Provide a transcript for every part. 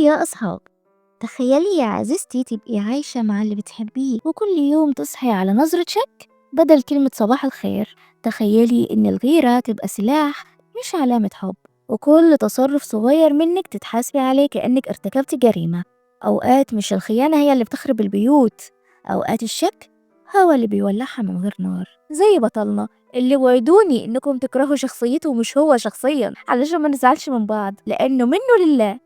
يا أصحاب، تخيلي يا عزيزتي تبقي عايشة مع اللي بتحبيه وكل يوم تصحي على نظرة شك بدل كلمة صباح الخير. تخيلي إن الغيرة تبقى سلاح مش علامة حب، وكل تصرف صغير منك تتحاسبي عليه كأنك ارتكبتي جريمة. أوقات مش الخيانة هي اللي بتخرب البيوت، أوقات الشك هو اللي بيولعها من غير نار، زي بطلنا اللي وعدوني إنكم تكرهوا شخصيته مش هو شخصيا علشان ما نزعلش من بعض، لأنه منه لله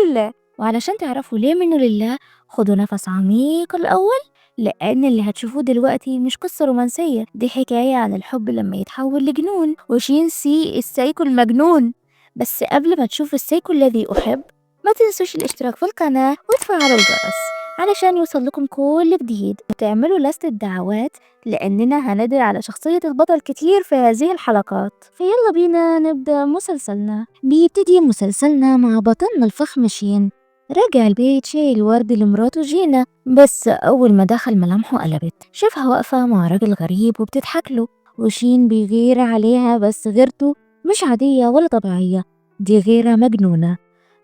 لله. وعلشان تعرفوا ليه منه لله، خدوا نفس عميق الأول، لأن اللي هتشوفوه دلوقتي مش قصة رومانسية، دي حكاية عن الحب لما يتحول لجنون وشينسي السايكو المجنون. بس قبل ما تشوفوا السايكو الذي أحب، ما تنسوش الاشتراك في القناة وتفعلوا الجرس علشان يوصل لكم كل جديد، وتعملوا لستة دعوات لأننا هندر على شخصية البطل كتير في هذه الحلقات. فيلا بينا نبدأ مسلسلنا. بيبتدي مسلسلنا مع بطلنا الفخم شين راجع البيت شايل ورد لمراته جينا، بس أول ما دخل ملامحه قلبت، شافها واقفة مع راجل غريب وبتضحك له، وشين بيغير عليها، بس غيرته مش عادية ولا طبيعية، دي غيرة مجنونة.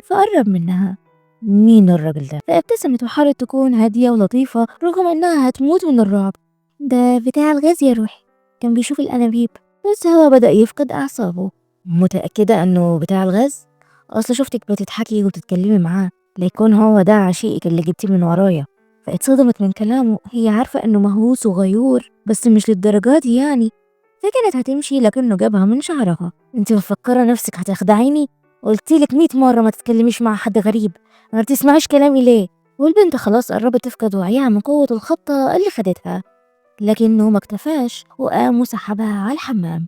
فقرب منها، مين الراجل ده؟ فابتسمت وحاولت تكون هادية ولطيفة رغم إنها هتموت من الرعب. ده بتاع الغاز يا روحي، كان بيشوف الأنابيب. بس هو بدأ يفقد أعصابه. متأكدة إنه بتاع الغاز؟ أصل شفتك بتضحكي وبتتكلمي معاه، ليكون هو ده عشيقك اللي جبتيه من ورايا. فاتصدمت من كلامه، هي عارفة إنه مهووس وغيور بس مش للدرجات دي يعني. فكانت هتمشي لكنه جابها من شعرها. انت مفكرة نفسك هتخدعيني؟ قلتيلك 100 مرة ما تتكلميش مع حد غريب، ما بتسمعيش كلامي ليه؟ والبنت خلاص قربت تفقد وعيها من قوة الخبطة اللي خدتها، لكنه ما اكتفاش وقام وسحبها على الحمام.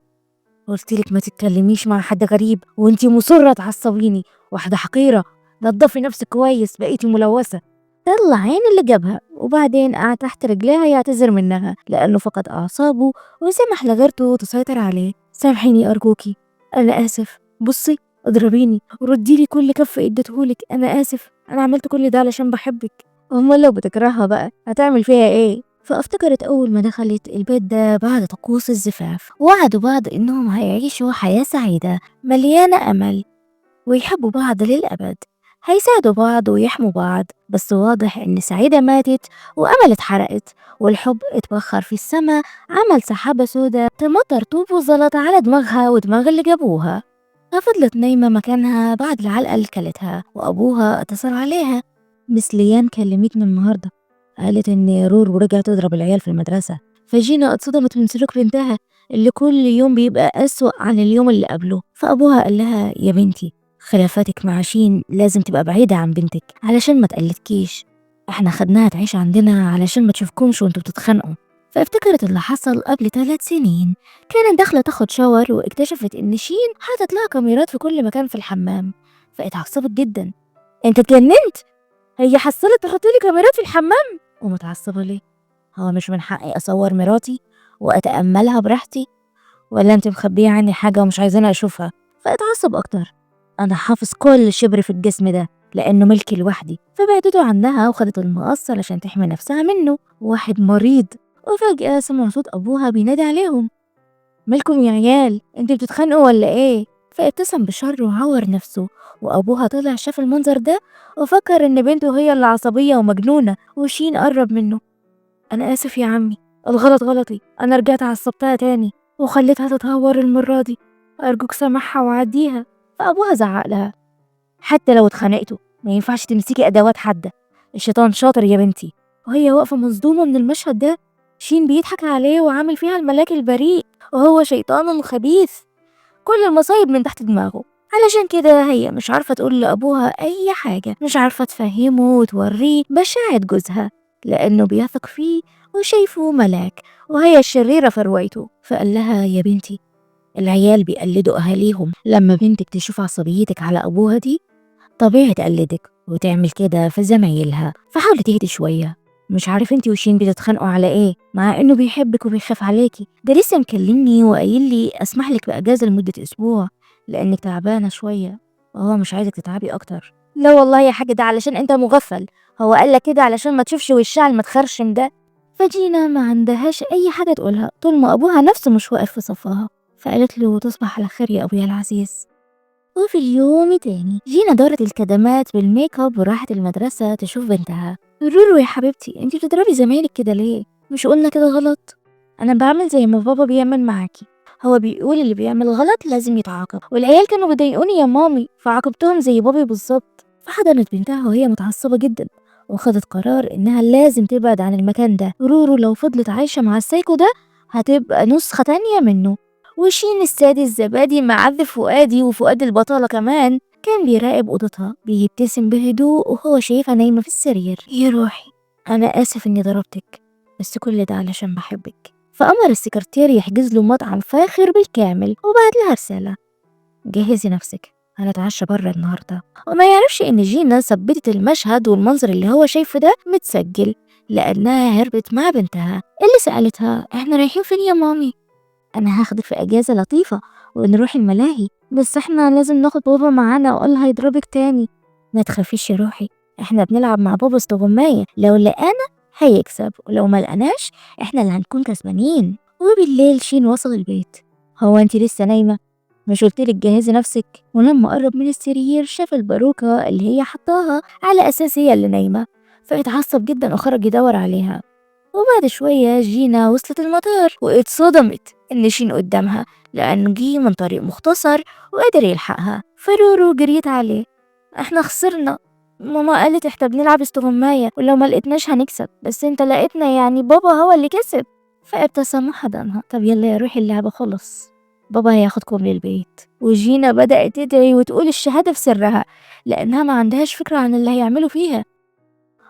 قلتلك ما تتكلميش مع حد غريب وانتي مصرة تعصبيني، واحدة حقيرة، نضفي نفسك كويس بقيتي ملوثة. طلع عين اللي جابها، وبعدين قعد تحت رجليها يعتذر منها لأنه فقد أعصابه وسمح لغيرته تسيطر عليه. سامحيني أرجوكي، أنا آسف، بصي اضربيني ورديلي كل كف اديتهولك، أنا آسف، أنا عملت كل ده علشان بحبك. أمال لو بتكرهها بقى هتعمل فيها إيه؟ فافتكرت أول ما دخلت البيت ده بعد طقوس الزفاف، وعدوا بعض إنهم هيعيشوا حياة سعيدة مليانة أمل ويحبوا بعض للأبد، هيساعدوا بعض ويحموا بعض. بس واضح إن سعيدة ماتت وأمل اتحرقت، والحب اتبخر في السما، عمل سحابة سودا تمطر طوب وزلط على دماغها ودماغ اللي جابوها. ففضلت نايمة مكانها بعد العلقة اللي كلتها، وأبوها اتصل عليها. مس ليان كلمتني النهاردة، قالت إن رورو رجعت تضرب العيال في المدرسة. فجينا اتصدمت من سلوك بنتها اللي كل يوم بيبقى أسوأ عن اليوم اللي قبله. فأبوها قال لها يا بنتي، خلافاتك مع شين لازم تبقى بعيدة عن بنتك علشان ما تقلدكيش، احنا خدناها تعيش عندنا علشان ما تشوفكمش وانتوا بتتخانقوا. فافتكرت اللي حصل قبل 3 سنين، كانت داخلة تاخد شاور واكتشفت ان شين حاطط لها كاميرات في كل مكان في الحمام، فاتعصبت جدا. انت اتجننت؟ هي حصلت تحط لي كاميرات في الحمام؟ ومتعصبة ليه؟ هو مش من حقي اصور مراتي واتأملها براحتي؟ ولا انت مخبية عني حاجة ومش عايزاني اشوفها؟ فاتعصب اكتر. انا حافظ كل شبر في الجسم ده لانه ملكي لوحدي. فبعدته عنها وخدت المقص علشان تحمي نفسها منه، واحد مريض. وفجأة سمع صوت ابوها بينادي عليهم، مالكم يا عيال، انتوا بتتخانقوا ولا ايه؟ فابتسم بشر وعور نفسه، وابوها طلع شاف المنظر ده وفكر ان بنته هي اللي عصبية ومجنونة. وشين قرب منه، انا اسف يا عمي، الغلط غلطي، انا رجعت عصبتها تاني وخليتها تتهور المرة دي، ارجوك سامحها وعديها. فابوها زعق لها، حتى لو اتخانقتوا ما ينفعش تمسكي ادوات حادة، الشيطان شاطر يا بنتي. وهي واقفة مصدومة من المشهد ده، شين بيضحك عليه وعامل فيها الملاك البريء وهو شيطان خبيث، كل المصايب من تحت دماغه. علشان كده هي مش عارفة تقول لأبوها أي حاجة، مش عارفة تفهمه وتوريه بشاعة جوزها لأنه بيثق فيه وشايفه ملاك وهي الشريرة في روايته. فقال لها يا بنتي، العيال بيقلدوا أهاليهم، لما بنتك تشوف عصبيتك على أبوها دي طبيعي تقلدك وتعمل كده في زمايلها. فحاولي تهدي شوية، مش عارف انتي وشين بتتخانقوا على ايه مع انه بيحبك وبيخاف عليكي، ده لسه مكلمني وقايل لي اسمح لك باجازة لمدة اسبوع لانك تعبانة شوية وهو مش عايزك تتعبي اكتر. لا والله يا حاج، ده علشان انت مغفل، هو قال لك كده علشان ما تشوفش وشها المتخرشم ده. فجينا ما عندهاش اي حاجة تقولها طول ما ابوها نفسه مش واقف في صفها، فقالت له تصبح على خير يا ابويا العزيز. وفي اليوم تاني جينا دارت الكدمات بالميك اب وراحت المدرسة تشوف بنتها. رورو يا حبيبتي انتي بتضربي زمايلك كده ليه؟ مش قلنا كده غلط؟ انا بعمل زي ما بابا بيعمل معاكي، هو بيقول اللي بيعمل غلط لازم يتعاقب، والعيال كانوا بيضايقوني يا مامي فعاقبتهم زي بابي بالظبط. فحضنت بنتها وهي متعصبة جدا وخدت قرار انها لازم تبعد عن المكان ده. رورو لو فضلت عايشة مع السايكو ده هتبقى نسخة تانية منه. وشين السادس الزبادي معذب فؤادي وفؤاد البطالة كمان كان بيراقب أوضتها بيبتسم بهدوء وهو شايفها نايمة في السرير. يا روحي أنا آسف إني ضربتك، بس كل ده علشان بحبك. فأمر السكرتير يحجز له مطعم فاخر بالكامل وبعت لها رسالة: جهزي نفسك هنتعشى برا النهاردة. وما يعرفش إن جينا ثبتت المشهد والمنظر اللي هو شايفه ده متسجل لأنها هربت مع بنتها اللي سألتها احنا رايحين فين يا مامي؟ انا هاخدك في اجازة لطيفة ونروح الملاهي، بس احنا لازم ناخد بابا معانا وقال هيضربك تاني. ما تخافيش يا روحي، احنا بنلعب مع بابا استغماية، لو لقانا هيكسب ولو ما لقناش احنا اللي هنكون كسبانين. وبالليل شين وصل البيت. هو انتي لسه نايمة؟ مش قلتلك جهزي نفسك؟ ولما قرب من السرير شاف الباروكة اللي هي حطاها على اساس هي اللي نايمة، فاتعصب جدا وخرج يدور عليها. وبعد شوية جينا وصلت المطار واتصدمت إن شين قدامها لأنه جه من طريق مختصر وقدر يلحقها. فرورو جريت عليه: احنا خسرنا، ماما قالت احنا بنلعب استغماية ولو ما لقيتناش هنكسب، بس انت لقيتنا يعني بابا هو اللي كسب. فابتسم وحضنها: طب يلا يا روحي اللعبة خلص، بابا هياخدكم للبيت. وجينا بدأت تدعي وتقول الشهادة في سرها لأنها ما عندهاش فكرة عن اللي هيعملوا فيها.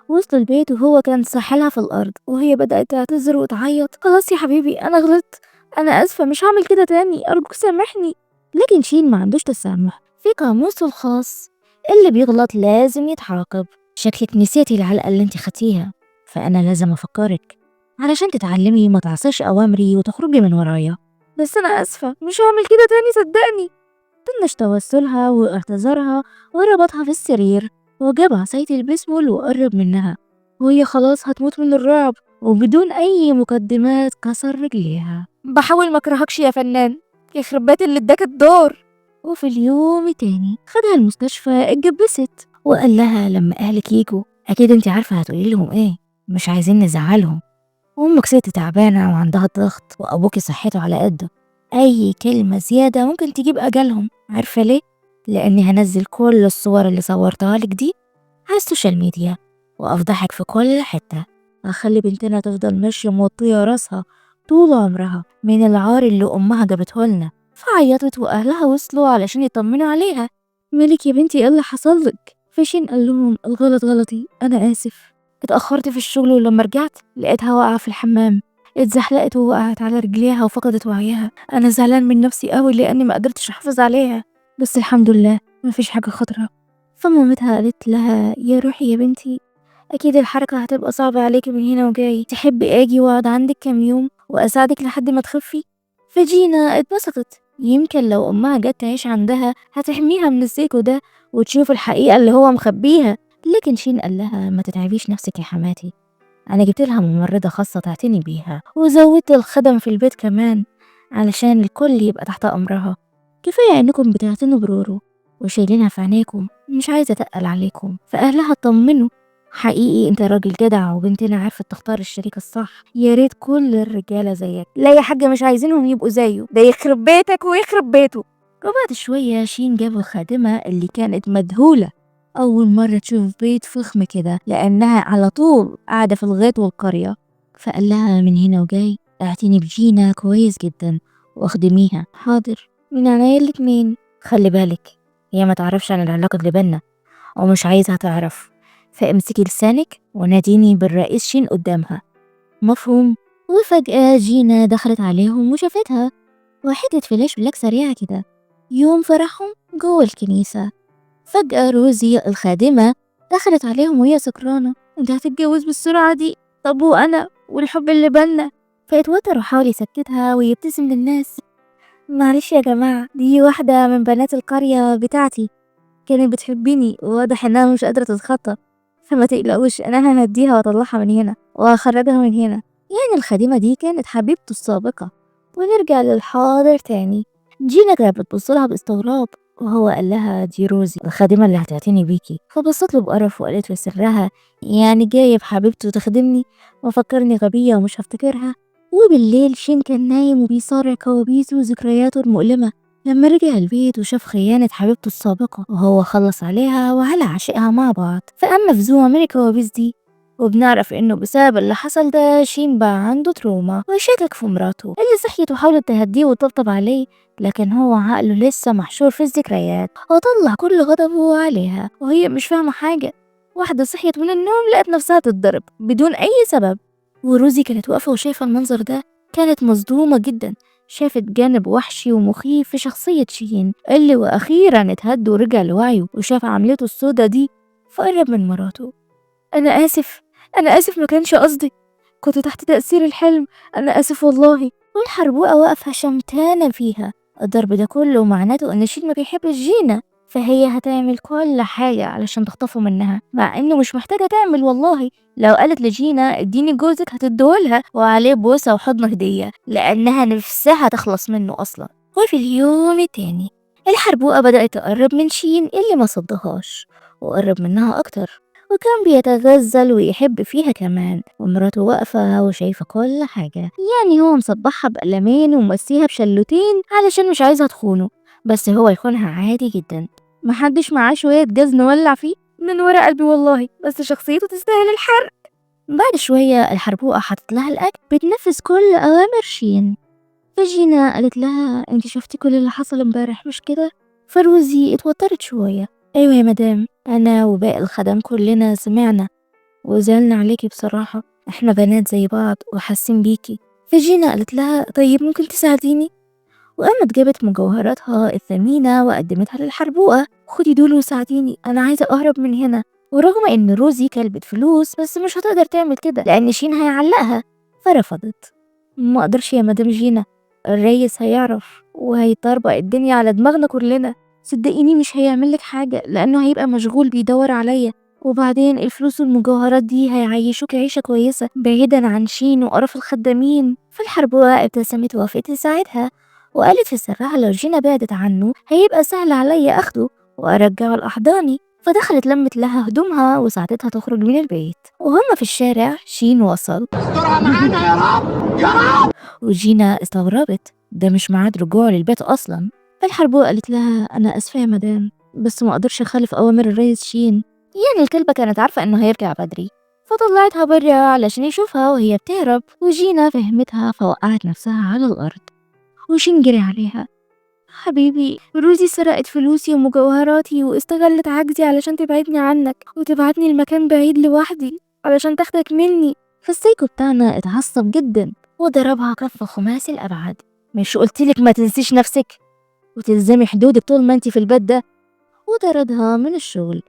وصل البيت وهو كان ساحلها في الأرض وهي بدأت تعتذر وتعيط: خلاص يا حبيبي أنا غلطت، أنا آسفة مش هعمل كده تاني، أرجوك سامحني. لكن شين ما عندوش تسامح، في قاموسه الخاص اللي بيغلط لازم يتعاقب. شكلك نسيتي العلقة اللي انت خدتيها، فأنا لازم أفكرك علشان تتعلمي ما تعصيش أوامري وتخرجي من ورايا. بس أنا آسفة مش هعمل كده تاني صدقني. طنش توسلها واعتذارها وربطها في السرير وجاب عصاية البيسبول وقرب منها وهي خلاص هتموت من الرعب، وبدون أي مقدمات كسر رجليها: بحاول ما اكرهكش يا فنان، يخرب بيت اللي اداك الدور. وفي اليوم تاني خدها المستشفى اتجبست وقال لها لما أهلك يجوا أكيد انت عارفة هتقولي لهم ايه، مش عايزين نزعلهم، وأمك ست تعبانة وعندها ضغط وأبوكي صحته على قده، أي كلمة زيادة ممكن تجيب أجلهم. عارفة ليه؟ لأني هنزل كل الصور اللي صورتها لك دي على السوشيال ميديا وأفضحك في كل حتة، هخلي بنتنا تفضل ماشية موطية راسها طول عمرها من العار اللي أمها جابته لنا. فعيطت وأهلها وصلوا علشان يطمنوا عليها: مالك يا بنتي ايه اللي حصلك؟ فشين قال لهم: الغلط غلطي أنا آسف، اتأخرت في الشغل ولما رجعت لقيتها واقعة في الحمام، اتزحلقت ووقعت على رجليها وفقدت وعيها. أنا زعلان من نفسي قوي لأني ما قدرتش أحافظ عليها، بس الحمد لله مفيش حاجة خطرة. فمامتها قالت لها: يا روحي يا بنتي أكيد الحركة هتبقى صعبة عليكي من هنا وجاي، تحبي أجي وأقعد عندك كام يوم وأساعدك لحد ما تخفي؟ فجينا اتبسطت، يمكن لو أمها جت تعيش عندها هتحميها من السيكو ده وتشوف الحقيقة اللي هو مخبيها. لكن شين قال لها: ما تتعبيش نفسك يا حماتي، أنا جبت لها ممرضة خاصة تعتني بيها وزودت الخدم في البيت كمان علشان الكل يبقى تحت أمرها. كفاية إنكم بتعتنوا برورو وشايلينها في عينيكم، مش عايزة أتقل عليكم. فأهلها طمنوا: حقيقي انت راجل جدع وبنتنا عارفة تختار الشريك الصح، يا ريت كل الرجالة زيك. لا يا حاجة مش عايزينهم يبقوا زيه، ده يخرب بيتك ويخرب بيته. وبعد شوية شين جابوا الخادمة اللي كانت مذهولة أول مرة تشوف بيت فخم كده لأنها على طول قاعدة في الغيط والقرية. فقال لها: من هنا وجاي اعتني بجينا كويس جدا واخدميها. حاضر من عناية الاتنين، خلي بالك هي ما تعرفش عن العلاقة اللي بينا ومش عايزها تعرف، فامسكي لسانك وناديني بالرئيس شين قدامها، مفهوم؟ وفجأة جينا دخلت عليهم وشافتها وحكت فلاش بلاك سريعة كده: يوم فرحهم جوه الكنيسة. فجأة روزي الخادمة دخلت عليهم وهي سكرانة: انت هتتجوز بالسرعة دي؟ طب وأنا والحب اللي بينا؟ فاتوتر وحاول يسكتها ويبتسم للناس: معلش يا جماعة دي واحدة من بنات القرية بتاعتي كانت بتحبني وواضح انها مش قادرة تتخطى، فما تقلقوش انا هنديها واطلعها من هنا وهخرجها من هنا. يعني الخادمة دي كانت حبيبته السابقة. ونرجع للحاضر تاني. جينا كانت بتبصلها باستغراب وهو قال لها دي روزي الخادمة اللي هتعتني بيكي، فبصت له بقرف وقالت له سرها يعني جايب حبيبته تخدمني وفكرني غبية ومش هفتكرها. وبالليل شين كان نايم وبيصارع كوابيسه وذكرياته المؤلمة لما رجع البيت وشاف خيانة حبيبته السابقة وهو خلص عليها وعلى عشقها مع بعض. فقام مفزوع من الكوابيس دي، وبنعرف انه بسبب اللي حصل ده شين بقى عنده تروما وشكك في مراته اللي صحيت وحاولت تهديه وتطبطب عليه، لكن هو عقله لسه محشور في الذكريات وطلع كل غضبه عليها وهي مش فاهمة حاجة. واحدة صحيت من النوم لقت نفسها تتضرب بدون أي سبب، وروزي كانت واقفة وشايفة المنظر ده، كانت مصدومة جدا. شافت جانب وحشي ومخيف في شخصية شين اللي وأخيرا اتهد ورجع لوعيه وشاف عملته السودة دي، فقرب من مراته. أنا آسف، أنا آسف، ما كانش قصدي، كنت تحت تأثير الحلم، أنا آسف والله. والحربوقة واقفة شمتانة فيها. الضرب ده كله معناته إن شين ما بيحبش جينا، فهي هتعمل كل حاجة علشان تخطفه منها، مع إنه مش محتاجة تعمل والله. لو قالت لجينا اديني جوزك هتديهولها وعليه بوسة وحضن هدية، لأنها نفسها تخلص منه أصلا. وفي اليوم التاني الحربوقة بدأت تقرب من شين اللي ما صدهاش، وقرب منها أكتر وكان بيتغزل ويحب فيها كمان. ومراته واقفة وشايفة كل حاجة، يعني هو مصبحها بقلمين ومسيها بشلوتين علشان مش عايزها تخونه، بس هو يخونها عادي جدا. محدش معاه شوية جاز نولع فيه من ورا قلبي والله، بس شخصيته تستاهل الحرق. بعد شوية الحربوقة حطت لها الأكل بتنفذ كل أوامر شين. فجينا قالت لها انتي شفتي كل اللي حصل امبارح مش كده؟ فروزي اتوترت شوية. ايوه يا مدام، انا وباقي الخدم كلنا سمعنا وزعلنا عليكي بصراحة، احنا بنات زي بعض وحاسين بيكي. فجينا قالت لها طيب ممكن تساعديني؟ وقامت جابت مجوهراتها الثمينة وقدمتها للحربوقة، خدي دول وساعديني، انا عايزة اهرب من هنا. ورغم ان روزي كلبت فلوس بس مش هتقدر تعمل كده لان شين هيعلقها، فرفضت. ما اقدرش يا مدام جينا، الريس هيعرف وهيطربق الدنيا على دماغنا كلنا. صدقيني مش هيعملك حاجة لانه هيبقى مشغول بيدور عليا، وبعدين الفلوس والمجوهرات دي هيعيشوك عيشة كويسة بعيدا عن شين وقرف الخدامين. فالحربوقة ابتسمت ووافقت تساعدها، وقالت في سرها لو جينا بعدت عنه هيبقى سهل عليا اخده وارجعه لأحضاني. فدخلت لمت لها هدومها وساعدتها تخرج من البيت. وهم في الشارع شين وصل. استرها معانا يا رب يا رب. وجينا استغربت، ده مش ميعاد رجوعه للبيت اصلا. فالحربوقة قالت لها انا اسفة يا مدام، بس ما اقدرش اخالف اوامر الريس شين. يعني الكلبة كانت عارفة انه هيرجع بدري، فطلعتها برا علشان يشوفها وهي بتهرب. وجينا فهمتها فوقعت نفسها على الارض، وشين جري عليها. حبيبي روزي سرقت فلوسي ومجوهراتي واستغلت عجزي علشان تبعدني عنك وتبعتني لمكان بعيد لوحدي علشان تاخدك مني. فالسايكو بتاعنا اتعصب جدا وضربها كف خماسي الأبعاد. مش قلتلك ما تنسيش نفسك وتلزمي حدودك طول ما انتي في البيت ده؟ وطردها من الشغل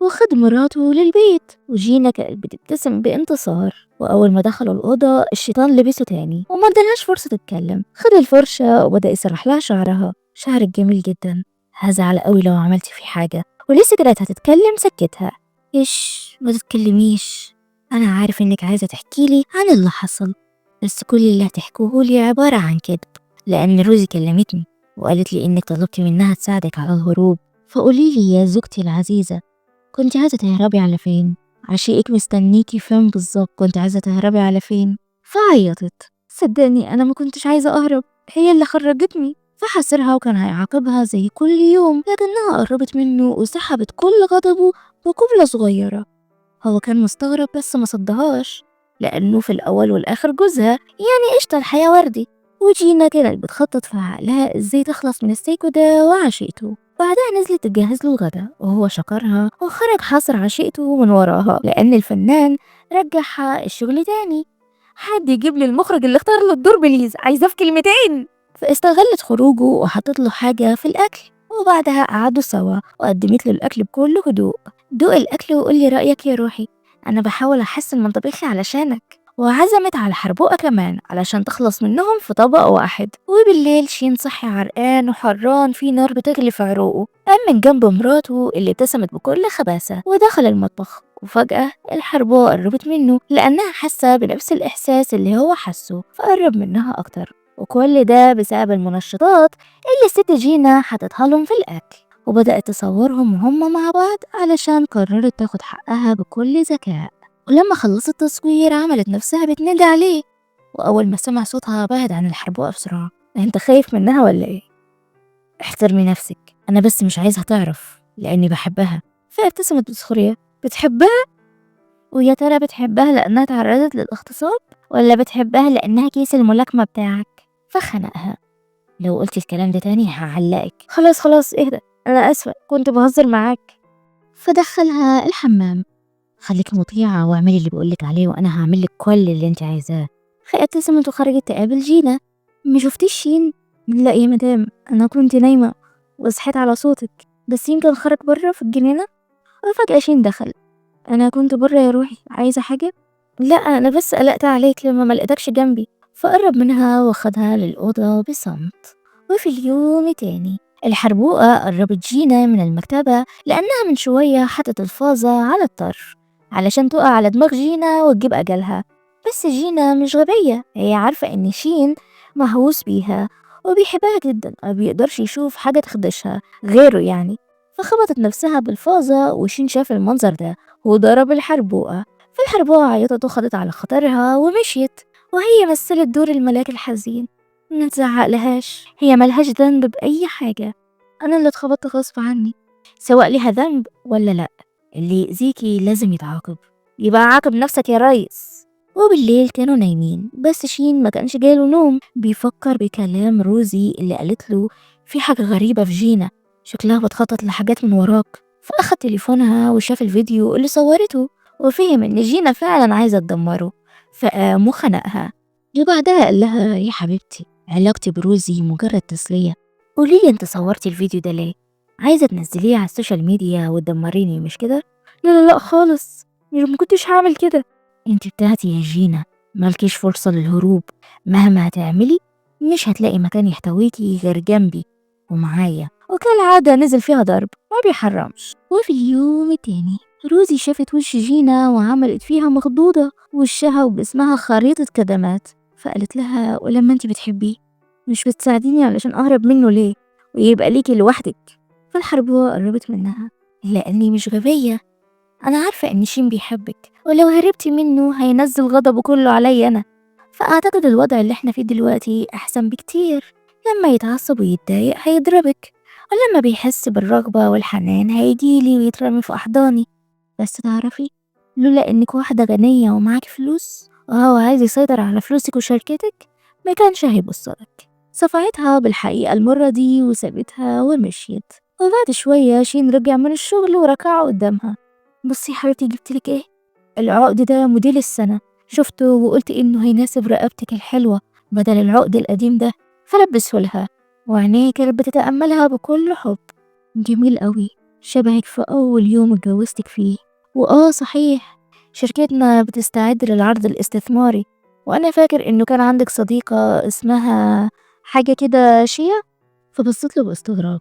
وخد مراته للبيت. وجينا كانت بتبتسم بانتصار. وأول ما دخلوا الأوضة الشيطان لبسه تاني وما ادالهاش فرصة تتكلم. خد الفرشة وبدأ يسرح لها شعرها. شعرك جميل جدا، هزعل قوي لو عملتي فيه حاجة. ولسه كانت هتتكلم سكتها. إيش ما تتكلميش، أنا عارف إنك عايزة تحكيلي عن اللي حصل، بس كل اللي هتحكوهولي عبارة عن كذب، لأن روزي كلمتني وقالت لي إنك طلبتي منها تساعدك على الهروب. فقوليلي يا زوجتي العزيزة، كنت عايزة تهربي على فين؟ عشيقك مستنيكي فين بالظبط؟ كنت عايزة تهربي على فين؟ فعيطت. صدقني أنا ما كنتش عايزة أهرب، هي اللي خرجتني. فحاصرها وكان هيعاقبها زي كل يوم، لكنها قربت منه وسحبت كل غضبه بقبلة صغيرة. هو كان مستغرب بس ما صدهاش، لأنه في الأول والآخر جوزها، يعني قشطة الحياة وردي. وجينا كانت بتخطط في عقلها ازاي تخلص من السايكو ده وعشيقته. بعدها نزلت تجهز له الغدا وهو شكرها وخرج حاصر عشيقته من وراها لأن الفنان رجعها الشغل تاني. حد يجيب لي المخرج اللي اختار له الدور بليز، عايزاه في كلمتين. فاستغلت خروجه وحطت له حاجة في الأكل، وبعدها قعدوا سوا وقدمت له الأكل بكل هدوء. دوق الأكل وقولي رأيك يا روحي، أنا بحاول أحسن من طبيخي علشانك. وعزمت على حربوقة كمان علشان تخلص منهم في طبق واحد. وبالليل شين صحي عرقان وحران في نار بتغلي في عروقه. قام من جنب مراته اللي ابتسمت بكل خباثة ودخل المطبخ. وفجأة الحربوقة قربت منه لأنها حاسة بنفس الإحساس اللي هو حسه، فقرب منها أكتر. وكل ده بسبب المنشطات اللي الست جينا حطتها لهم في الأكل. وبدأت تصورهم وهم مع بعض علشان قررت تاخد حقها بكل ذكاء. ولما خلصت التصوير عملت نفسها بتنادي عليه، وأول ما سمع صوتها بعد عن الحربوقة بسرعة. أنت خايف منها ولا إيه؟ احترمي نفسك، أنا بس مش عايزها تعرف لأني بحبها. فابتسمت بسخرية. بتحبها؟ ويا ترى بتحبها لأنها تعرضت للاغتصاب ولا بتحبها لأنها كيس الملاكمة بتاعك؟ فخنقها. لو قلت الكلام ده تاني هعلقك. خلاص خلاص اهدى، أنا آسفة كنت بهزر معاك. فدخلها الحمام. خليكي مطيعة واعملي اللي بقولك عليه وأنا هعملك كل اللي انت عايزاه. ابتسمت وخرجت تقابل جينا. ما شفتيش شين؟ لا يا مدام، أنا كنت نايمة وصحيت على صوتك، بس يمكن خرج بره في الجنينة. وفجأة شين دخل. أنا كنت بره يا روحي، عايزة حاجة؟ لا، أنا بس قلقت عليك لما ما لقيتكش جنبي. فقرب منها واخدها للأوضة بصمت. وفي اليوم تاني الحربوقة قربت جينا من المكتبة لأنها من شوية حطت الفازة على الطرف علشان تقع على دماغ جينا وتجيب أجلها. بس جينا مش غبية، هي عارفة إن شين مهووس بيها وبيحبها جدا، ما بيقدرش يشوف حاجة تخدشها غيره يعني. فخبطت نفسها بالفازة وشين شاف المنظر ده وضرب الحربوقة. فالحربوقة عيطت وخدت على خاطرها ومشيت، وهي مثلت دور الملاك الحزين. متزعق لهاش، هي ملهاش ذنب بأي حاجة. أنا اللي اتخبطت غصب عني، سواء ليها ذنب ولا لأ. اللي يأذيكي لازم يتعاقب، يبقى عاقب نفسك يا ريس. وبالليل كانوا نايمين، بس شين ما كانش جاله نوم، بيفكر بكلام روزي اللي قالت له في حاجة غريبة في جينا، شكلها بتخطط لحاجات من وراك. فأخد تليفونها وشاف الفيديو اللي صورته وفهم إن جينا فعلا عايزة تدمره، فقام وخنقها. وبعدها قال لها يا حبيبتي، علاقتي بروزي مجرد تسلية. قوليلي انت صورتي الفيديو ده ليه؟ عايزة تنزليه على السوشيال ميديا وتدمريني مش كده؟ لا لا لا خالص، ما كنتش هعمل كده. انت بتاعتي يا جينا، مالكيش فرصة للهروب. مهما هتعملي مش هتلاقي مكان يحتويكي غير جنبي ومعايا. وكالعادة نزل فيها ضرب ما بيحرمش. وفي اليوم التاني روزي شافت وش جينا وعملت فيها مخضوضة، وشها وجسمها خريطة كدمات. فقالت لها ولما انت بتحبيه مش بتساعديني علشان اهرب منه ليه ويبقى ليكي لوحدك؟ فالحربوة قربت منها. لاني مش غبية، انا عارفة ان شين بيحبك، ولو هربتي منه هينزل غضبه كله عليا انا. فاعتقد الوضع اللي احنا فيه دلوقتي احسن بكتير. لما يتعصب ويتضايق هيضربك، ولما بيحس بالرغبة والحنان هيجيلي ويترمي في احضاني. بس تعرفي، لولا انك واحدة غنية ومعاك فلوس وهو عايز يسيطر على فلوسك وشركتك ما كانش هيبصلك. صفعتها بالحقيقة المرة دي وسابتها ومشيت. وبعد شوية شين رجع من الشغل وركع قدامها. بصي يا حبيبتي جبتلك ايه؟ العقد ده موديل السنة، شفته وقلت انه هيناسب رقبتك الحلوة بدل العقد القديم ده. فلبسه لها وعينيه كانت بتتأملها بكل حب. جميل قوي، شبهك في أول يوم اتجوزتك فيه. صحيح، شركتنا بتستعد للعرض الاستثماري، وأنا فاكر إنه كان عندك صديقة اسمها حاجة كده شيا. فبصيت له باستغراب.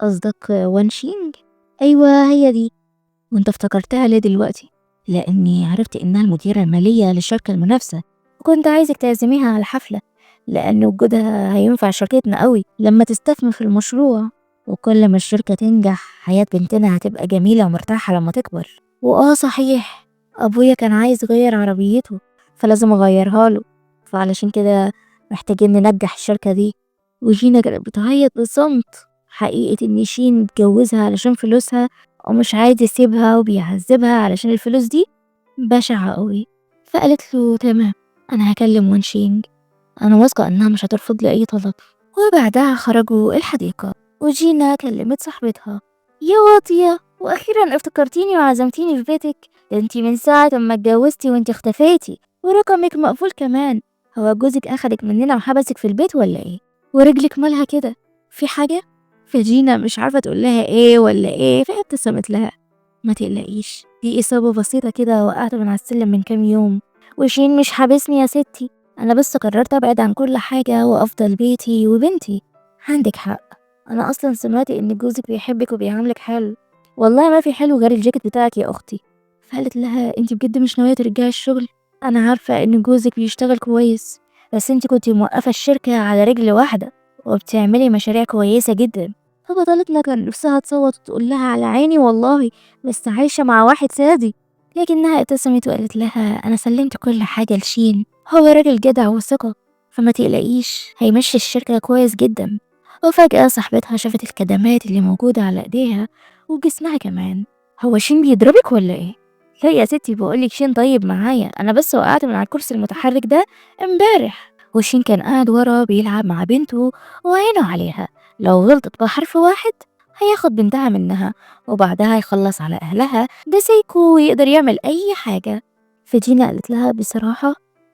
قصدك وان شينج؟ أيوة هي دي. وانت افتكرتها ليه دلوقتي؟ لأني عرفت إنها المديرة المالية للشركة المنافسة، وكنت عايزك تعزميها على الحفلة لأن وجودها هينفع شركتنا قوي لما تستثمر في المشروع. وكل ما الشركة تنجح حياة بنتنا هتبقى جميلة ومرتاحة لما تكبر. صحيح، أبويا كان عايز يغير عربيته فلازم أغيرها له، فعلشان كده محتاجين ننجح الشركة دي. وجينا كانت بتعيط بصمت. حقيقة إن شين اتجوزها علشان فلوسها ومش عايز يسيبها وبيعذبها علشان الفلوس دي بشعة قوي. فقالت له تمام، أنا هكلم وانشينج، أنا واثقة إنها مش هترفض لي أي طلب. وبعدها خرجوا الحديقة وجينا كلمت صاحبتها. يا واطية، وأخيرا افتكرتيني وعزمتيني في بيتك، ده انتي من ساعة ما اتجوزتي وانتي اختفيتي ورقمك مقفول كمان. هو جوزك أخدك مننا وحبسك في البيت ولا ايه؟ ورجلك مالها كده، في حاجة؟ فجينا مش عارفة تقول لها ايه ولا ايه، فابتسمت لها. ما تقلقيش، دي إصابة بسيطة كده، وقعت من على السلم من كام يوم، وشين مش حابسني يا ستي. أنا بس قررت أبعد عن كل حاجة وأفضل بيتي وبنتي. عندك حق، أنا أصلا سمعت إن جوزك بيحبك وبيعاملك حلو. والله ما في حلو غير الجاكيت بتاعك يا أختي. فقالت لها انتي بجد مش ناوية ترجعي الشغل؟ أنا عارفة إن جوزك بيشتغل كويس، بس انتي كنتي موقفة الشركة على رجل واحدة وبتعملي مشاريع كويسة جدا. فبطلتنا كان نفسها تصوت وتقول لها على عيني والله، بس عايشة مع واحد سادي. لكنها ابتسمت وقالت لها أنا سلمت كل حاجة لشين، هو راجل جدع وثقة، فما تقلقيش هيمشي الشركة كويس جدا. وفجأة صاحبتها شافت الكدمات اللي موجودة على ايديها وجسمها كمان. هو شين بيضربك ولا ايه؟ لا يا ستي، بقولك شين طيب معايا، انا بس وقعت من على الكرسي المتحرك ده امبارح. وشين كان قاعد ورا بيلعب مع بنته وعينه عليها، لو غلطت بحرف واحد هياخد بنتها منها وبعدها يخلص على أهلها، ده سيكو ويقدر يعمل أي حاجة. فجينا قالت لها بصراحة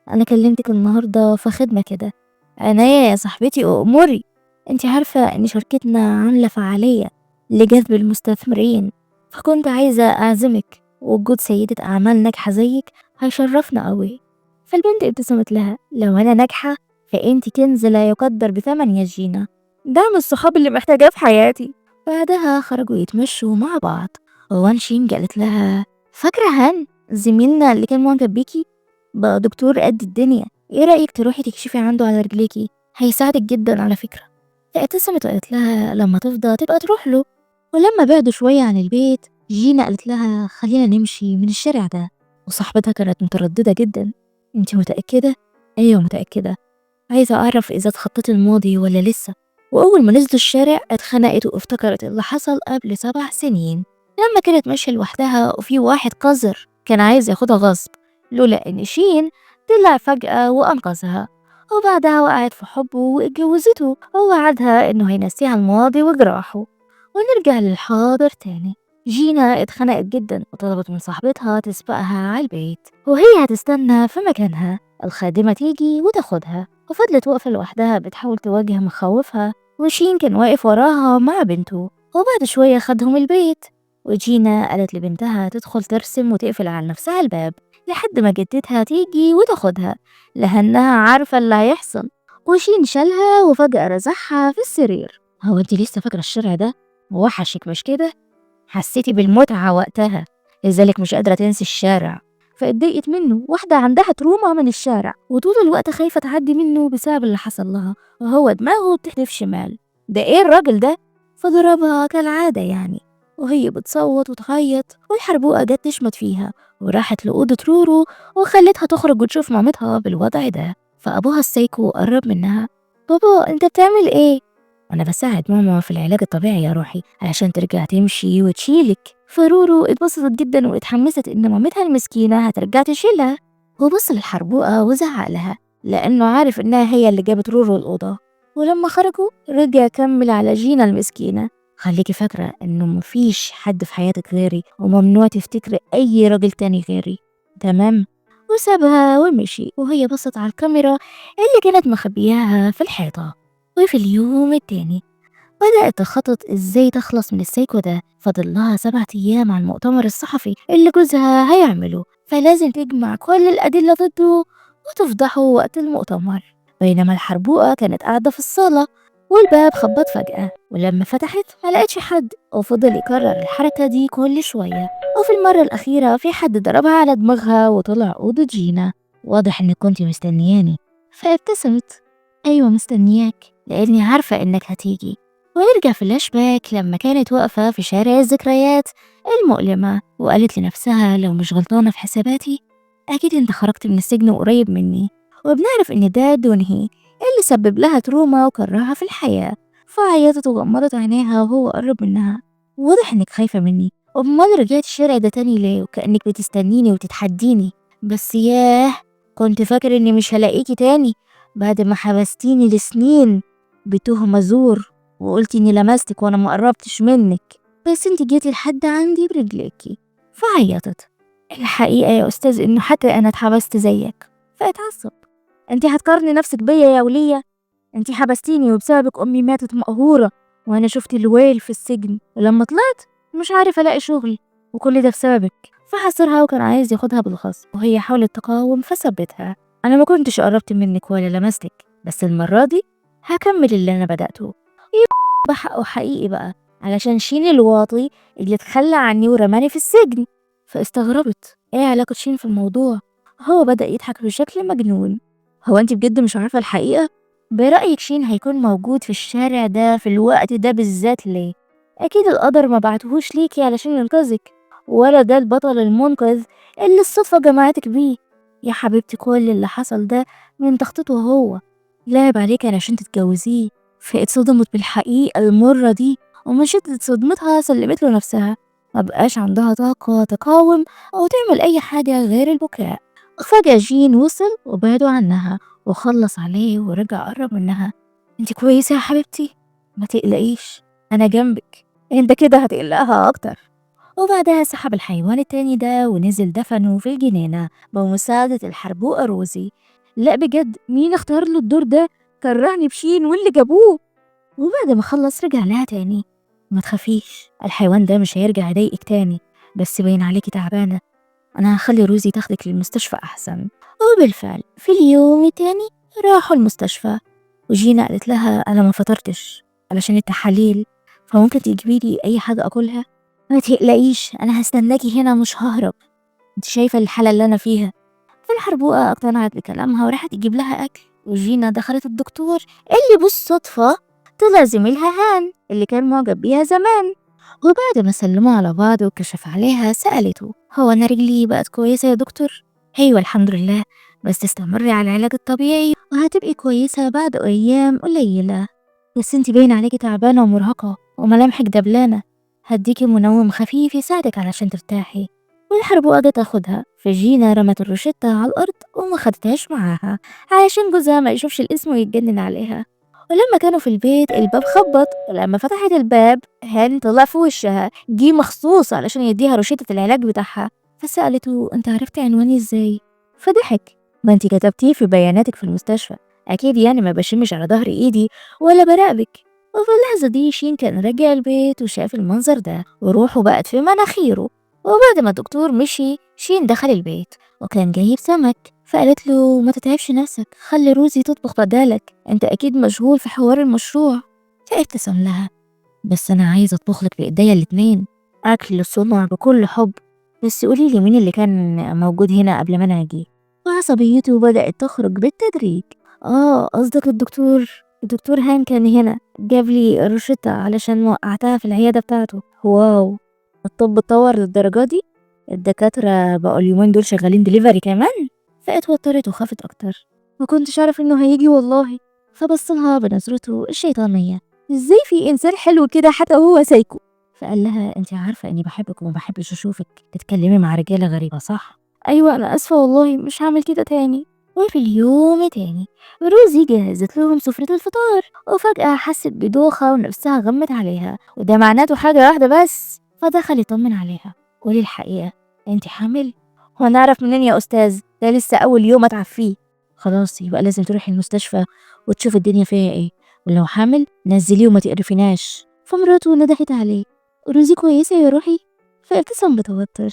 أنا كلمتك النهاردة في خدمة كده. عناية يا صاحبتي أؤمري، انتي عارفة إن شركتنا عاملة فعالية لجذب المستثمرين، فكنت عايزة أعزمك، ووجود سيدة أعمال ناجحة زيك هيشرفنا قوي. فالبنت ابتسمت لها لو أنا ناجحة فأنتي كنز لا يقدر بثمن يا جينا، دعم الصحاب اللي محتاجاه في حياتي. بعدها خرجوا يتمشوا مع بعض، ووان شينج قالت لها فاكرة هان زميلنا اللي كان معجب بيكي؟ بقى دكتور قد الدنيا، ايه رأيك تروحي تكشفي عنده على رجليكي؟ هيساعدك جدا على فكرة. فابتسمت وقالت لها لما تفضى تبقى تروح له. ولما بعدوا شوية عن البيت جينا قالت لها خلينا نمشي من الشارع ده. وصاحبتها كانت مترددة جدا. انتي متأكدة؟ ايوه متأكدة، عايزة أعرف إذا اتخطيت الماضي ولا لسه. وأول ما نزلوا الشارع اتخنقت وافتكرت اللي حصل قبل 7 سنين لما كانت ماشية لوحدها وفي واحد قذر كان عايز ياخدها غصب، لولا إن شين طلع فجأة وأنقذها. وبعدها وقعت في حبه واتجوزته ووعدها إنه هينسيها الماضي وجراحه. ونرجع للحاضر تاني. جينا اتخنقت جدا وطلبت من صاحبتها تسبقها على البيت وهي هتستنى في مكانها، الخادمة تيجي وتاخدها. وفضلت واقفة لوحدها بتحاول تواجه مخاوفها، وشين كان واقف وراها مع بنته. وبعد شوية خدهم البيت، وجينا قالت لبنتها تدخل ترسم وتقفل على نفسها الباب لحد ما جدتها تيجي وتاخدها، لأنها عارفة اللي هيحصل. وشين شالها وفجأة رزعها في السرير. هو انت لسه فاكرة الشارع ده؟ وحشك مش كده؟ حسيتي بالمتعة وقتها، لذلك مش قادرة تنسي الشارع. فاتضايقت منه، واحدة عندها تروما من الشارع وطول الوقت خايفة تعدي منه بسبب اللي حصل لها، وهو دماغه بتحدف شمال. ده ايه الراجل ده؟ فضربها كالعادة يعني، وهي بتصوت وتعيط، والحربوقة جت تشمت فيها وراحت لأوضة رورو وخلتها تخرج وتشوف مامتها بالوضع ده. فأبوها السايكو قرب منها. بابا انت بتعمل ايه؟ أنا بساعد ماما في العلاج الطبيعي يا روحي علشان ترجع تمشي وتشيلك. فرورو اتبسطت جدا واتحمست إن مامتها المسكينة هترجع تشيلها، وبص للحربوقة وزعق لها لأنه عارف إنها هي اللي جابت رورو الأوضة. ولما خرجوا رجع كمل على جينا المسكينة، خليكي فاكرة إنه مفيش حد في حياتك غيري وممنوع تفتكري أي راجل تاني غيري، تمام؟ وسابها ومشي وهي بصت على الكاميرا اللي كانت مخبياها في الحيطة. وفي اليوم التاني بدأت تخطط ازاي تخلص من السايكو ده. فاضل لها 7 أيام على المؤتمر الصحفي اللي جوزها هيعمله، فلازم تجمع كل الأدلة ضده وتفضحه وقت المؤتمر. بينما الحربوقة كانت قاعدة في الصالة والباب خبط فجأة، ولما فتحت ملقتش حد، وفضل يكرر الحركة دي كل شوية. وفي المرة الأخيرة في حد ضربها على دماغها وطلع أوضة جينا. واضح إنك كنتي مستنياني. فابتسمت. أيوة مستنياك لأني عارفة إنك هتيجي. ونرجع فلاش باك لما كانت واقفة في شارع الذكريات المؤلمة وقالت لنفسها لو مش غلطانة في حساباتي أكيد انت خرجت من السجن وقريب مني. وبنعرف إن ده دونهي اللي سبب لها تروما وكرهها في الحياة. فعيطت وغمضت عينيها وهو قرب منها. واضح إنك خايفة مني، أمال رجعت الشارع ده تاني ليه وكأنك بتستنيني وتتحديني؟ بس ياه، كنت فاكر إني مش هلاقيكي تاني بعد ما حبستيني لسنين بتهمة زور وقلتي إني لمستك وأنا ما قربتش منك، بس انتي جيتي لحد عندي برجليكي. فعيطت. الحقيقة يا أستاذ إنه حتى أنا اتحبست زيك. فاتعصب. انتي هتقارني نفسك بيا يا ولية؟ انتي حبستيني وبسببك أمي ماتت مقهورة، وأنا شفت الويل في السجن، ولما طلعت مش عارف ألاقي شغل، وكل ده بسببك. فحاصرها وكان عايز ياخدها بالغصب وهي حاولت تقاوم فثبتها. أنا ما كنتش قربت منك ولا لمستك، بس المرة دي هكمل اللي أنا بدأته. بحقه حقيقي بقى علشان شين الواطي اللي اتخلى عني ورماني في السجن. فاستغربت ايه علاقة شين في الموضوع. هو بدأ يضحك بشكل مجنون. هو انت بجد مش عارفة الحقيقة؟ برأيك شين هيكون موجود في الشارع ده في الوقت ده بالذات ليه؟ أكيد القدر ما بعتهوش ليكي علشان ينقذك، ولا ده البطل المنقذ اللي الصدفة جمعتك بيه. يا حبيبتي كل اللي حصل ده من تخطيطه هو، لعب عليك علشان تتجوزيه، فاتصدمت بالحقيقة المرة دي، ومن شدة صدمتها سلمت له نفسها، ما بقاش عندها طاقة تقاوم أو تعمل أي حاجة غير البكاء. فجأة جين وصل وبعدوا عنها وخلص عليه ورجع قرب منها. انت كويسة يا حبيبتي؟ ما تقلقيش، أنا جنبك. انت كده هتقلقها أكتر. وبعدها سحب الحيوان التاني ده ونزل دفنه في الجنينة بمساعدة الحربوقة روزي. لا بجد مين اختار له الدور ده؟ كرهني بشين واللي جابوه. وبعد ما خلص رجع لها تاني. ما تخافيش، الحيوان ده مش هيرجع يضايقك تاني، بس باين عليكي تعبانة. أنا هخلي روزي تاخدك للمستشفى أحسن. وبالفعل في اليوم التاني راحوا المستشفى، وجينا قالت لها أنا ما فطرتش علشان التحاليل، فممكن تجيبي لي أي حاجة أكلها. ما تقلقيش أنا هستناكي هنا مش ههرب، انت شايفة الحالة اللي أنا فيها. فالحربوقة اقتنعت بكلامها وراحت تجيب لها أكل، وجينا دخلت الدكتور اللي بالصدفة طلع زميلها هان اللي كان معجب بيها زمان. وبعد ما سلموا على بعض وكشف عليها سألته هو أنا رجلي بقت كويسة يا دكتور؟ أيوة الحمد لله، بس تستمري على العلاج الطبيعي وهتبقي كويسة بعد أيام قليلة. بس انتي باين عليكي تعبانة ومرهقة وملامحك دبلانة، هديكي منوم خفيف يساعدك علشان ترتاحي. والحربوقة جت تاخدها، فجينا رمت الروشتة على الأرض وما خدتهاش معاها علشان جوزها ما يشوفش الاسم ويتجنن عليها. ولما كانوا في البيت الباب خبط، ولما فتحت الباب هان طلع في وشها جه مخصوص علشان يديها روشتة العلاج بتاعها. فسألته انت عرفتي عنواني ازاي؟ فضحك، ما انت كتبتيه في بياناتك في المستشفى، اكيد يعني ما بشمش على ظهر ايدي ولا براقبك. وفي اللحظة دي شين كان راجع البيت وشاف المنظر ده وروحه بقت في مناخيره. وبعد ما الدكتور مشي شين دخل البيت وكان جايب سمك، فقالت له ما تتعبش نفسك، خلي روزي تطبخ بدالك، انت اكيد مشغول في حوار المشروع. فابتسم لها، بس انا عايزه اطبخ لك بايديا الاتنين، اكل صنع بكل حب، بس قولي لي مين اللي كان موجود هنا قبل ما انا اجي. وعصبيته بدات تخرج بالتدريج. قصدك الدكتور هان كان هنا جاب لي الروشتة علشان وقعتها في العياده بتاعته. واو، الطب اتطور للدرجه دي؟ الدكاتره بقوا اليومين دول شغالين دليفري كمان؟ فاتوترت وخافت اكتر. ما كنتش اعرف انه هيجي والله. فبصلها بنظرته الشيطانيه، ازاي في انسان حلو كده حتى وهو سايكو؟ فقال لها انت عارفه اني بحبك وما بحبش اشوفك تتكلمي مع رجاله غريبه صح؟ ايوه انا اسفه والله مش هعمل كده تاني. وفي اليوم تاني روزي جهزت لهم سفرة الفطار، وفجأة حست بدوخة ونفسها غمت عليها، وده معناته حاجة واحدة بس. فدخل يطمن عليها، قولي الحقيقة، انت حامل؟ هنعرف منين يا أستاذ؟ ده لسه أول يوم أتعب فيه. خلاص يبقى لازم تروحي المستشفى وتشوف الدنيا فيها ايه، ولو حامل نزليه وما تقرفيناش. فمراته ندهت عليه، روزي كويسة يا روحي؟ فابتسم بتوتر،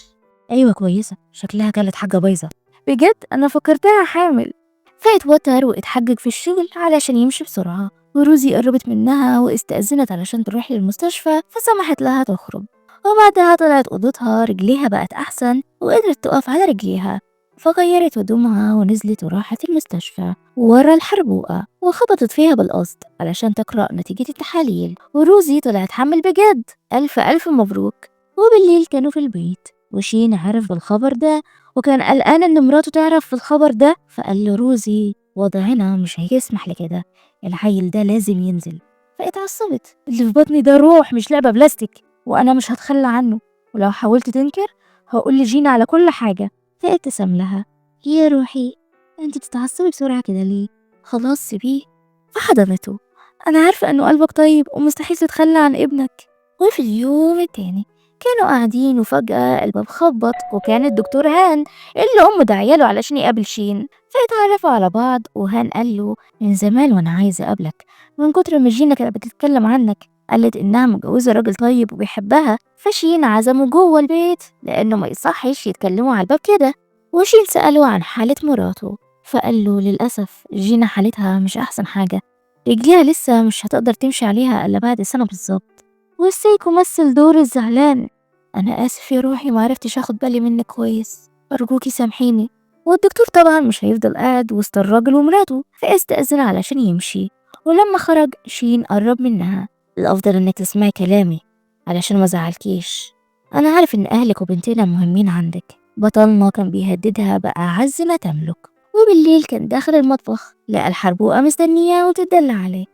ايوه كويسة، شكلها كانت حاجة بايظة. بجد انا فكرتها حامل. فاتوتر واتحجج في الشغل علشان يمشي بسرعة، وروزي قربت منها واستأذنت علشان تروح للمستشفى فسمحت لها تخرج. وبعدها طلعت أوضتها، رجليها بقت أحسن وقدرت تقف على رجليها، فغيرت هدومها ونزلت وراحت المستشفى ورا الحربوقة وخبطت فيها بالقصد علشان تقرأ نتيجة التحاليل، وروزي طلعت حامل بجد. ألف ألف مبروك. وبالليل كانوا في البيت وشين عرف بالخبر ده وكان قلقان إن مراته تعرف بالخبر ده، فقال له روزي وضعنا مش هيسمح لكده، العيل ده لازم ينزل. فاتعصبت، اللي في بطني ده روح مش لعبة بلاستيك، وأنا مش هتخلى عنه، ولو حاولت تنكر هقول لجينا على كل حاجة. فابتسم لها، يا روحي انت بتتعصبي بسرعة كده ليه؟ خلاص سيبيه. فحضنته، أنا عارفة إنه قلبك طيب ومستحيل تتخلى عن ابنك. وفي اليوم التاني كانوا قاعدين وفجأة الباب خبط، وكان الدكتور هان اللي أمه داعياله علشان يقابل شين. فاتعرفوا على بعض وهان قال له من زمان وأنا عايز أقابلك، من كتر ما جينا كانت بتتكلم عنك، قالت إنها متجوزة راجل طيب وبيحبها. فشين عزمه جوه البيت لأنه ما يصحش يتكلموا على الباب كده. وشين سأله عن حالة مراته، فقال له للأسف جينا حالتها مش أحسن حاجة، رجليها لسه مش هتقدر تمشي عليها إلا بعد سنة بالظبط. والسيكو مثل دور الزعلان، أنا آسف يا روحي معرفتش أخد بالي منك كويس، أرجوكي سامحيني. والدكتور طبعا مش هيفضل قاعد وسط الراجل ومراته، فاستأذن علشان يمشي. ولما خرج شين قرب منها: الأفضل إنك تسمعي كلامي علشان ما زعلكيش. أنا عارف إن أهلك وبنتنا مهمين عندك. بطلنا كان بيهددها بأعز ما تملك. وبالليل كان داخل المطبخ لقى الحربوقة مستنياه وتدلع عليه،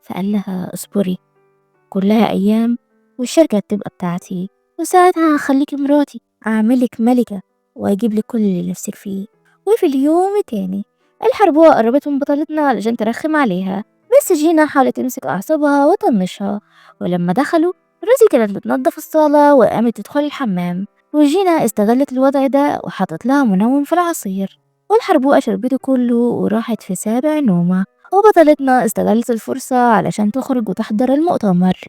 فقال لها: اصبري، كلها أيام والشركة هتبقى بتاعتي، وساعتها هخليكي مراتي، أعملك ملكة، وأجيب لك كل اللي نفسك فيه. وفي اليوم التاني الحربوقة قربت من بطلتنا علشان ترخم عليها، بس جينا حاولت تمسك أعصابها وتطنشها. ولما دخلوا، روزي كانت بتنظف الصالة وقامت تدخل الحمام، وجينا استغلت الوضع ده وحطت لها منوم في العصير، والحربوقة شربته كله وراحت في سابع نومة. وبطلتنا استغلت الفرصة علشان تخرج وتحضر المؤتمر.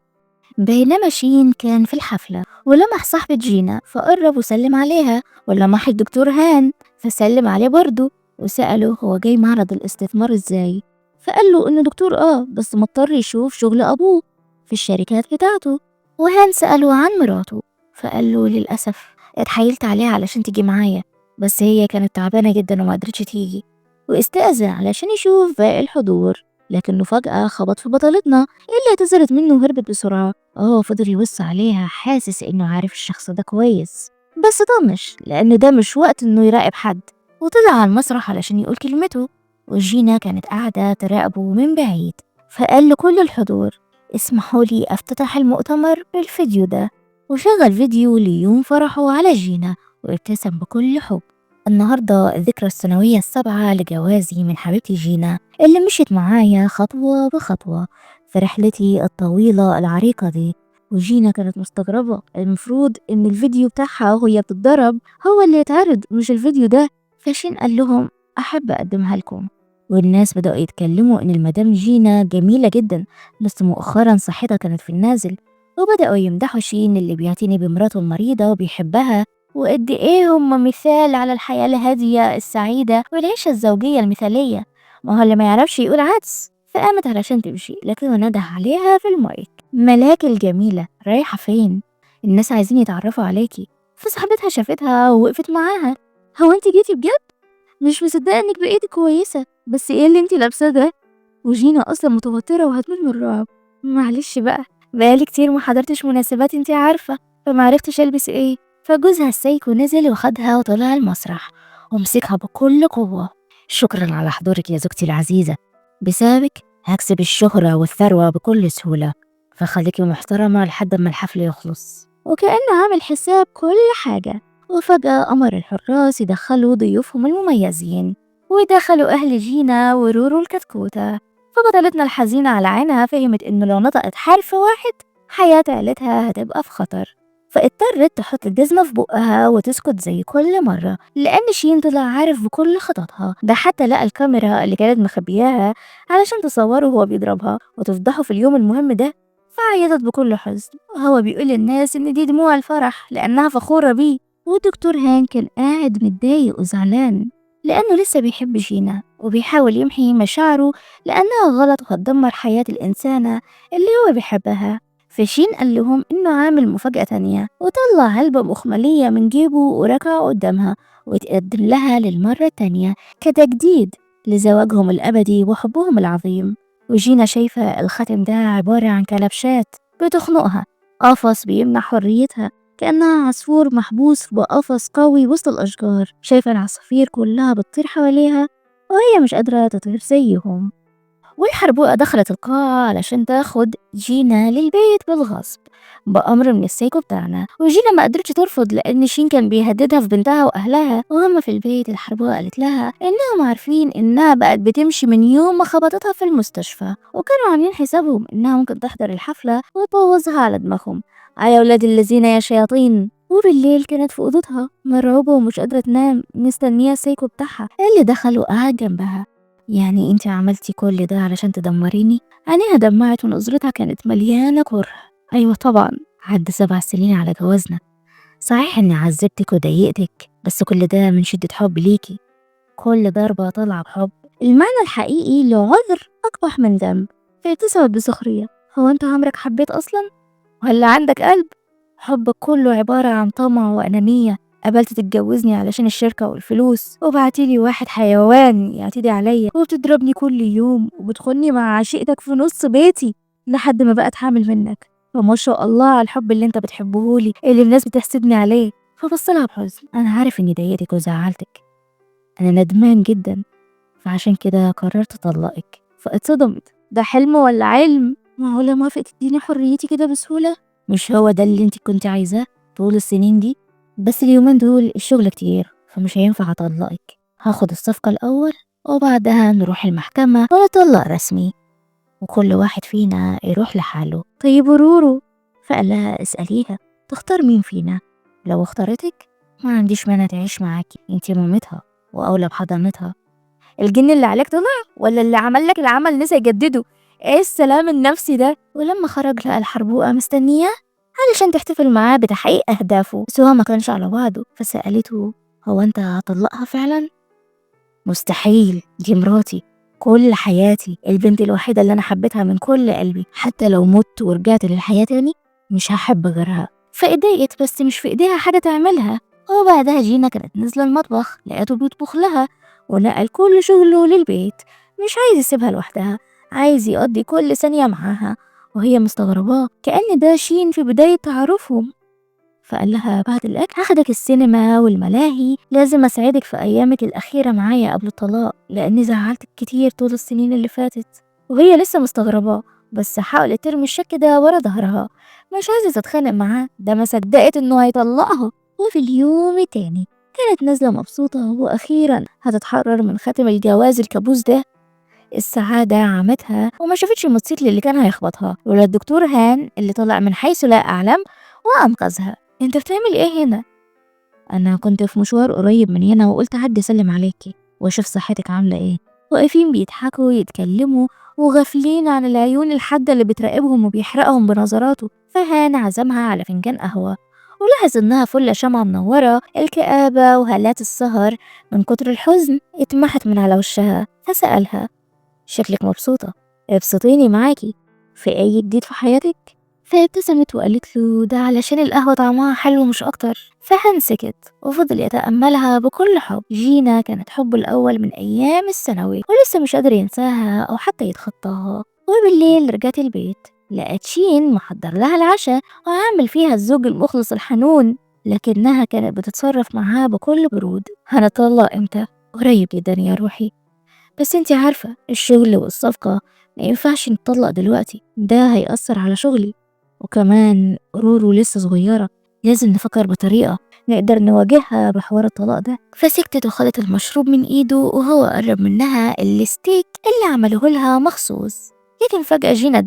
بينما شين كان في الحفلة ولمح صاحبة جينا فقرب وسلم عليها، ولمح الدكتور هان فسلم عليه برضه، وسأله هو جاي معرض الاستثمار ازاي، فقال له انه دكتور بس مضطر يشوف شغل ابوه في الشركات بتاعته. وهان سأله عن مراته، فقال له للأسف اتحايلت عليها علشان تيجي معايا، بس هي كانت تعبانة جدا وما قدرتش تيجي، واستأذن علشان يشوف باقي الحضور، لكنه فجأة خبط في بطلتنا اللي اعتذرت منه وهربت بسرعة. فضل يبص عليها حاسس انه عارف الشخص ده كويس، بس طنش لان ده مش وقت انه يراقب حد، وطلع على المسرح علشان يقول كلمته. وجينا كانت قاعدة تراقبه من بعيد، فقال لكل الحضور: اسمحوا لي افتتح المؤتمر بالفيديو ده، وشغل فيديو ليوم فرحه على جينا وابتسم بكل حب. النهاردة الذكرى السنوية السابعة لجوازي من حبيبتي جينا اللي مشيت معايا خطوة بخطوة في رحلتي الطويلة العريقة دي. وجينا كانت مستغربة، المفروض إن الفيديو بتاعها وهي بتتضرب هو اللي يتعرض مش الفيديو ده. فشين قال لهم: أحب أقدمها لكم. والناس بدأوا يتكلموا إن المدام جينا جميلة جدا، بس مؤخرا صحتها كانت في النازل، وبدأوا يمدحوا شين اللي بيعتني بمراته المريضة وبيحبها، وقد إيه هم مثال على الحياة الهادية السعيدة والعيشة الزوجية المثالية. ما هو اللي ما يعرفش يقول عدس. فقامت علشان تمشي، لكنه نده عليها في المايك: ملاك الجميلة رايحة فين؟ الناس عايزين يتعرفوا عليكي. فصاحبتها شافتها ووقفت معاها: هو انت جيتي بجد؟ مش مصدقة انك بقيتي كويسة، بس ايه اللي انت لابساه ده؟ وجينا اصلا متوترة وهتموت من الرعب: معلش بقى، بقالي كتير ما حضرتش مناسبات انت عارفة، فمعرفتش البس ايه. فجوزها السايكو نزل وخدها وطلع المسرح ومسكها بكل قوة: شكرا على حضورك يا زوجتي العزيزة، بسببك هكسب الشهرة والثروة بكل سهولة، فخليكي محترمة لحد ما الحفل يخلص. وكأنه عامل حساب كل حاجة. وفجأة أمر الحراس يدخلوا ضيوفهم المميزين، ودخلوا أهل جينا ورورو الكتكوتة. فبطلتنا الحزينة على عينها فهمت إنه لو نطقت حرف واحد حياة عيلتها هتبقى في خطر، فاضطرت تحط الجزمة في بقها وتسكت زي كل مرة، لأن شين طلع عارف بكل خططها. ده حتى لقى الكاميرا اللي كانت مخبياها علشان تصوره وهو بيضربها وتفضحه في اليوم المهم ده. فعيطت بكل حزن، وهو بيقول للناس إن دي دموع الفرح لأنها فخورة بيه. والدكتور هان كان قاعد متضايق وزعلان لأنه لسه بيحب جينا وبيحاول يمحي مشاعره لأنها غلط وهتدمر حياة الإنسانة اللي هو بيحبها. فشين قال لهم إنه عامل مفاجأة تانية، وطلع علبة مخملية من جيبه وركع قدامها وتقدم لها للمرة التانية كتجديد لزواجهم الأبدي وحبهم العظيم. وجينا شايفة الخاتم ده عبارة عن كلبشات بتخنقها، قفص بيمنع حريتها كأنها عصفور محبوس بقفص قوي وسط الأشجار. شايفة العصافير كلها بتطير حواليها وهي مش قادرة تطير زيهم. والحربوقة دخلت القاعة علشان تاخد جينا للبيت بالغصب بأمر من السايكو بتاعنا، وجينا ما قدرتش ترفض لأن شين كان بيهددها في بنتها وأهلها. وهم في البيت الحربوقة قالت لها إنهم عارفين إنها بقت بتمشي من يوم ما خبطتها في المستشفى، وكانوا عاملين حسابهم إنها ممكن تحضر الحفلة وتبوظها على دماغهم. يا ولاد الذين يا شياطين. وبالليل كانت في أوضتها مرعوبة ومش قادرة تنام مستنية السايكو بتاعها اللي دخل وقعد جنبها. يعني انت عملتي كل ده علشان تدمريني؟ عينيها دمعت ونظرتها كانت مليانة كره. ايوه طبعا، عدى 7 سنين على جوازنا، صحيح اني عذبتك وضايقتك، بس كل ده من شدة حب ليكي. كل ضربة طالعة بحب. المعنى الحقيقي لعذر أقبح من ذنب. فابتسمت بسخرية: هو انت عمرك حبيت أصلا؟ ولا عندك قلب؟ حبك كله عبارة عن طمع وأنانية، قبلت تتجوزني علشان الشركة والفلوس، وبعتيلي واحد حيوان يعتدي عليا وبتضربني كل يوم وبتخوني مع عشيقتك في نص بيتي لحد ما بقت حامل منك. فما شاء الله على الحب اللي انت بتحبهولي اللي الناس بتحسدني عليه. فبصلها بحزن. انا عارف اني ضايقتك وزعلتك، انا ندمان جدا، فعشان كده قررت اطلقك. فاتصدمت، ده حلم ولا علم؟ معقولة موافق تديني حريتي كده بسهولة؟ مش هو ده اللي انت كنت عايزاه طول السنين دي؟ بس اليومين دول الشغل كتير، فمش هينفع اطلقك. هاخد الصفقة الاول وبعدها نروح المحكمة ونطلق رسمي وكل واحد فينا يروح لحاله. طيب ورورو؟ فقال لها اسأليها تختار مين فينا. لو اختارتك ما عنديش مانع تعيش معاكي، انتي مامتها واولى بحضانتها. الجن اللي عليك طلع ولا اللي عمل لك العمل نسى يجدده؟ ايه السلام النفسي ده؟ ولما خرج لقى الحربوقة مستنياه علشان تحتفل معاه بتحقيق أهدافه، بس هو ما كانش على بعضه. فسألته هو أنت هتطلقها فعلا؟ مستحيل، دي مراتي، كل حياتي، البنت الوحيدة اللي أنا حبيتها من كل قلبي. حتى لو مت ورجعت للحياة تاني مش هحب غيرها. فاتضايقت بس مش في إيديها حاجة تعملها. وبعدها جينا كانت نازلة المطبخ لقيته بيطبخ لها ونقل كل شغله للبيت. مش عايز يسيبها لوحدها، عايز يقضي كل ثانية معاها، وهي مستغرباه كأن ده شين في بداية تعارفهم. فقال لها بعد الأكل هاخدك السينما والملاهي، لازم أساعدك في أيامك الأخيرة معايا قبل الطلاق لأني زعلتك كتير طول السنين اللي فاتت. وهي لسه مستغربة بس حاولت ترمي الشك ده ورا ظهرها، مش عايزة تتخانق معاه، ده ما صدقت إنه هيطلقها. وفي اليوم التاني كانت نازلة مبسوطة وأخيرا هتتحرر من خاتم الجواز الكابوس ده. السعادة عمتها وما شافتش الموتوسيكل اللي كان هيخبطها ولا الدكتور هان اللي طلع من حيث لا أعلم وأنقذها. انت بتعمل ايه هنا؟ انا كنت في مشوار قريب من هنا وقلت اعدي اسلم عليكي واشوف صحتك عامله ايه. واقفين بيضحكوا يتكلموا وغافلين عن العيون الحاده اللي بتراقبهم وبيحرقهم بنظراته. فهان عزمها على فنجان قهوه ولاحظ انها فله شمعة منوره، الكآبه وهالات السهر من كتر الحزن اتمحت من على وشها. فسألها شكلك مبسوطه، ابسطيني معاكي، في اي جديد في حياتك؟ فابتسمت وقالت له ده علشان القهوة طعمها حلو مش أكتر. فهان سكت وفضل يتأملها بكل حب. جينا كانت حبه الأول من أيام الثانوي ولسه مش قادر ينساها أو حتى يتخطاها. وبالليل رجعت البيت لقت شين محضر لها العشاء وعامل فيها الزوج المخلص الحنون، لكنها كانت بتتصرف معاه بكل برود. هنطلق امتى؟ قريب جدا يا روحي، بس انتي عارفة الشغل والصفقة ما ينفعش نطلق دلوقتي، ده هيأثر على شغلي، وكمان رورو لسه صغيرة، لازم نفكر بطريقة نقدر نواجهها بحوار الطلاق ده. فسكتت وخدت المشروب من ايده وهو قرب منها الستيك اللي عمله لها مخصوص. لكن فجأة جينا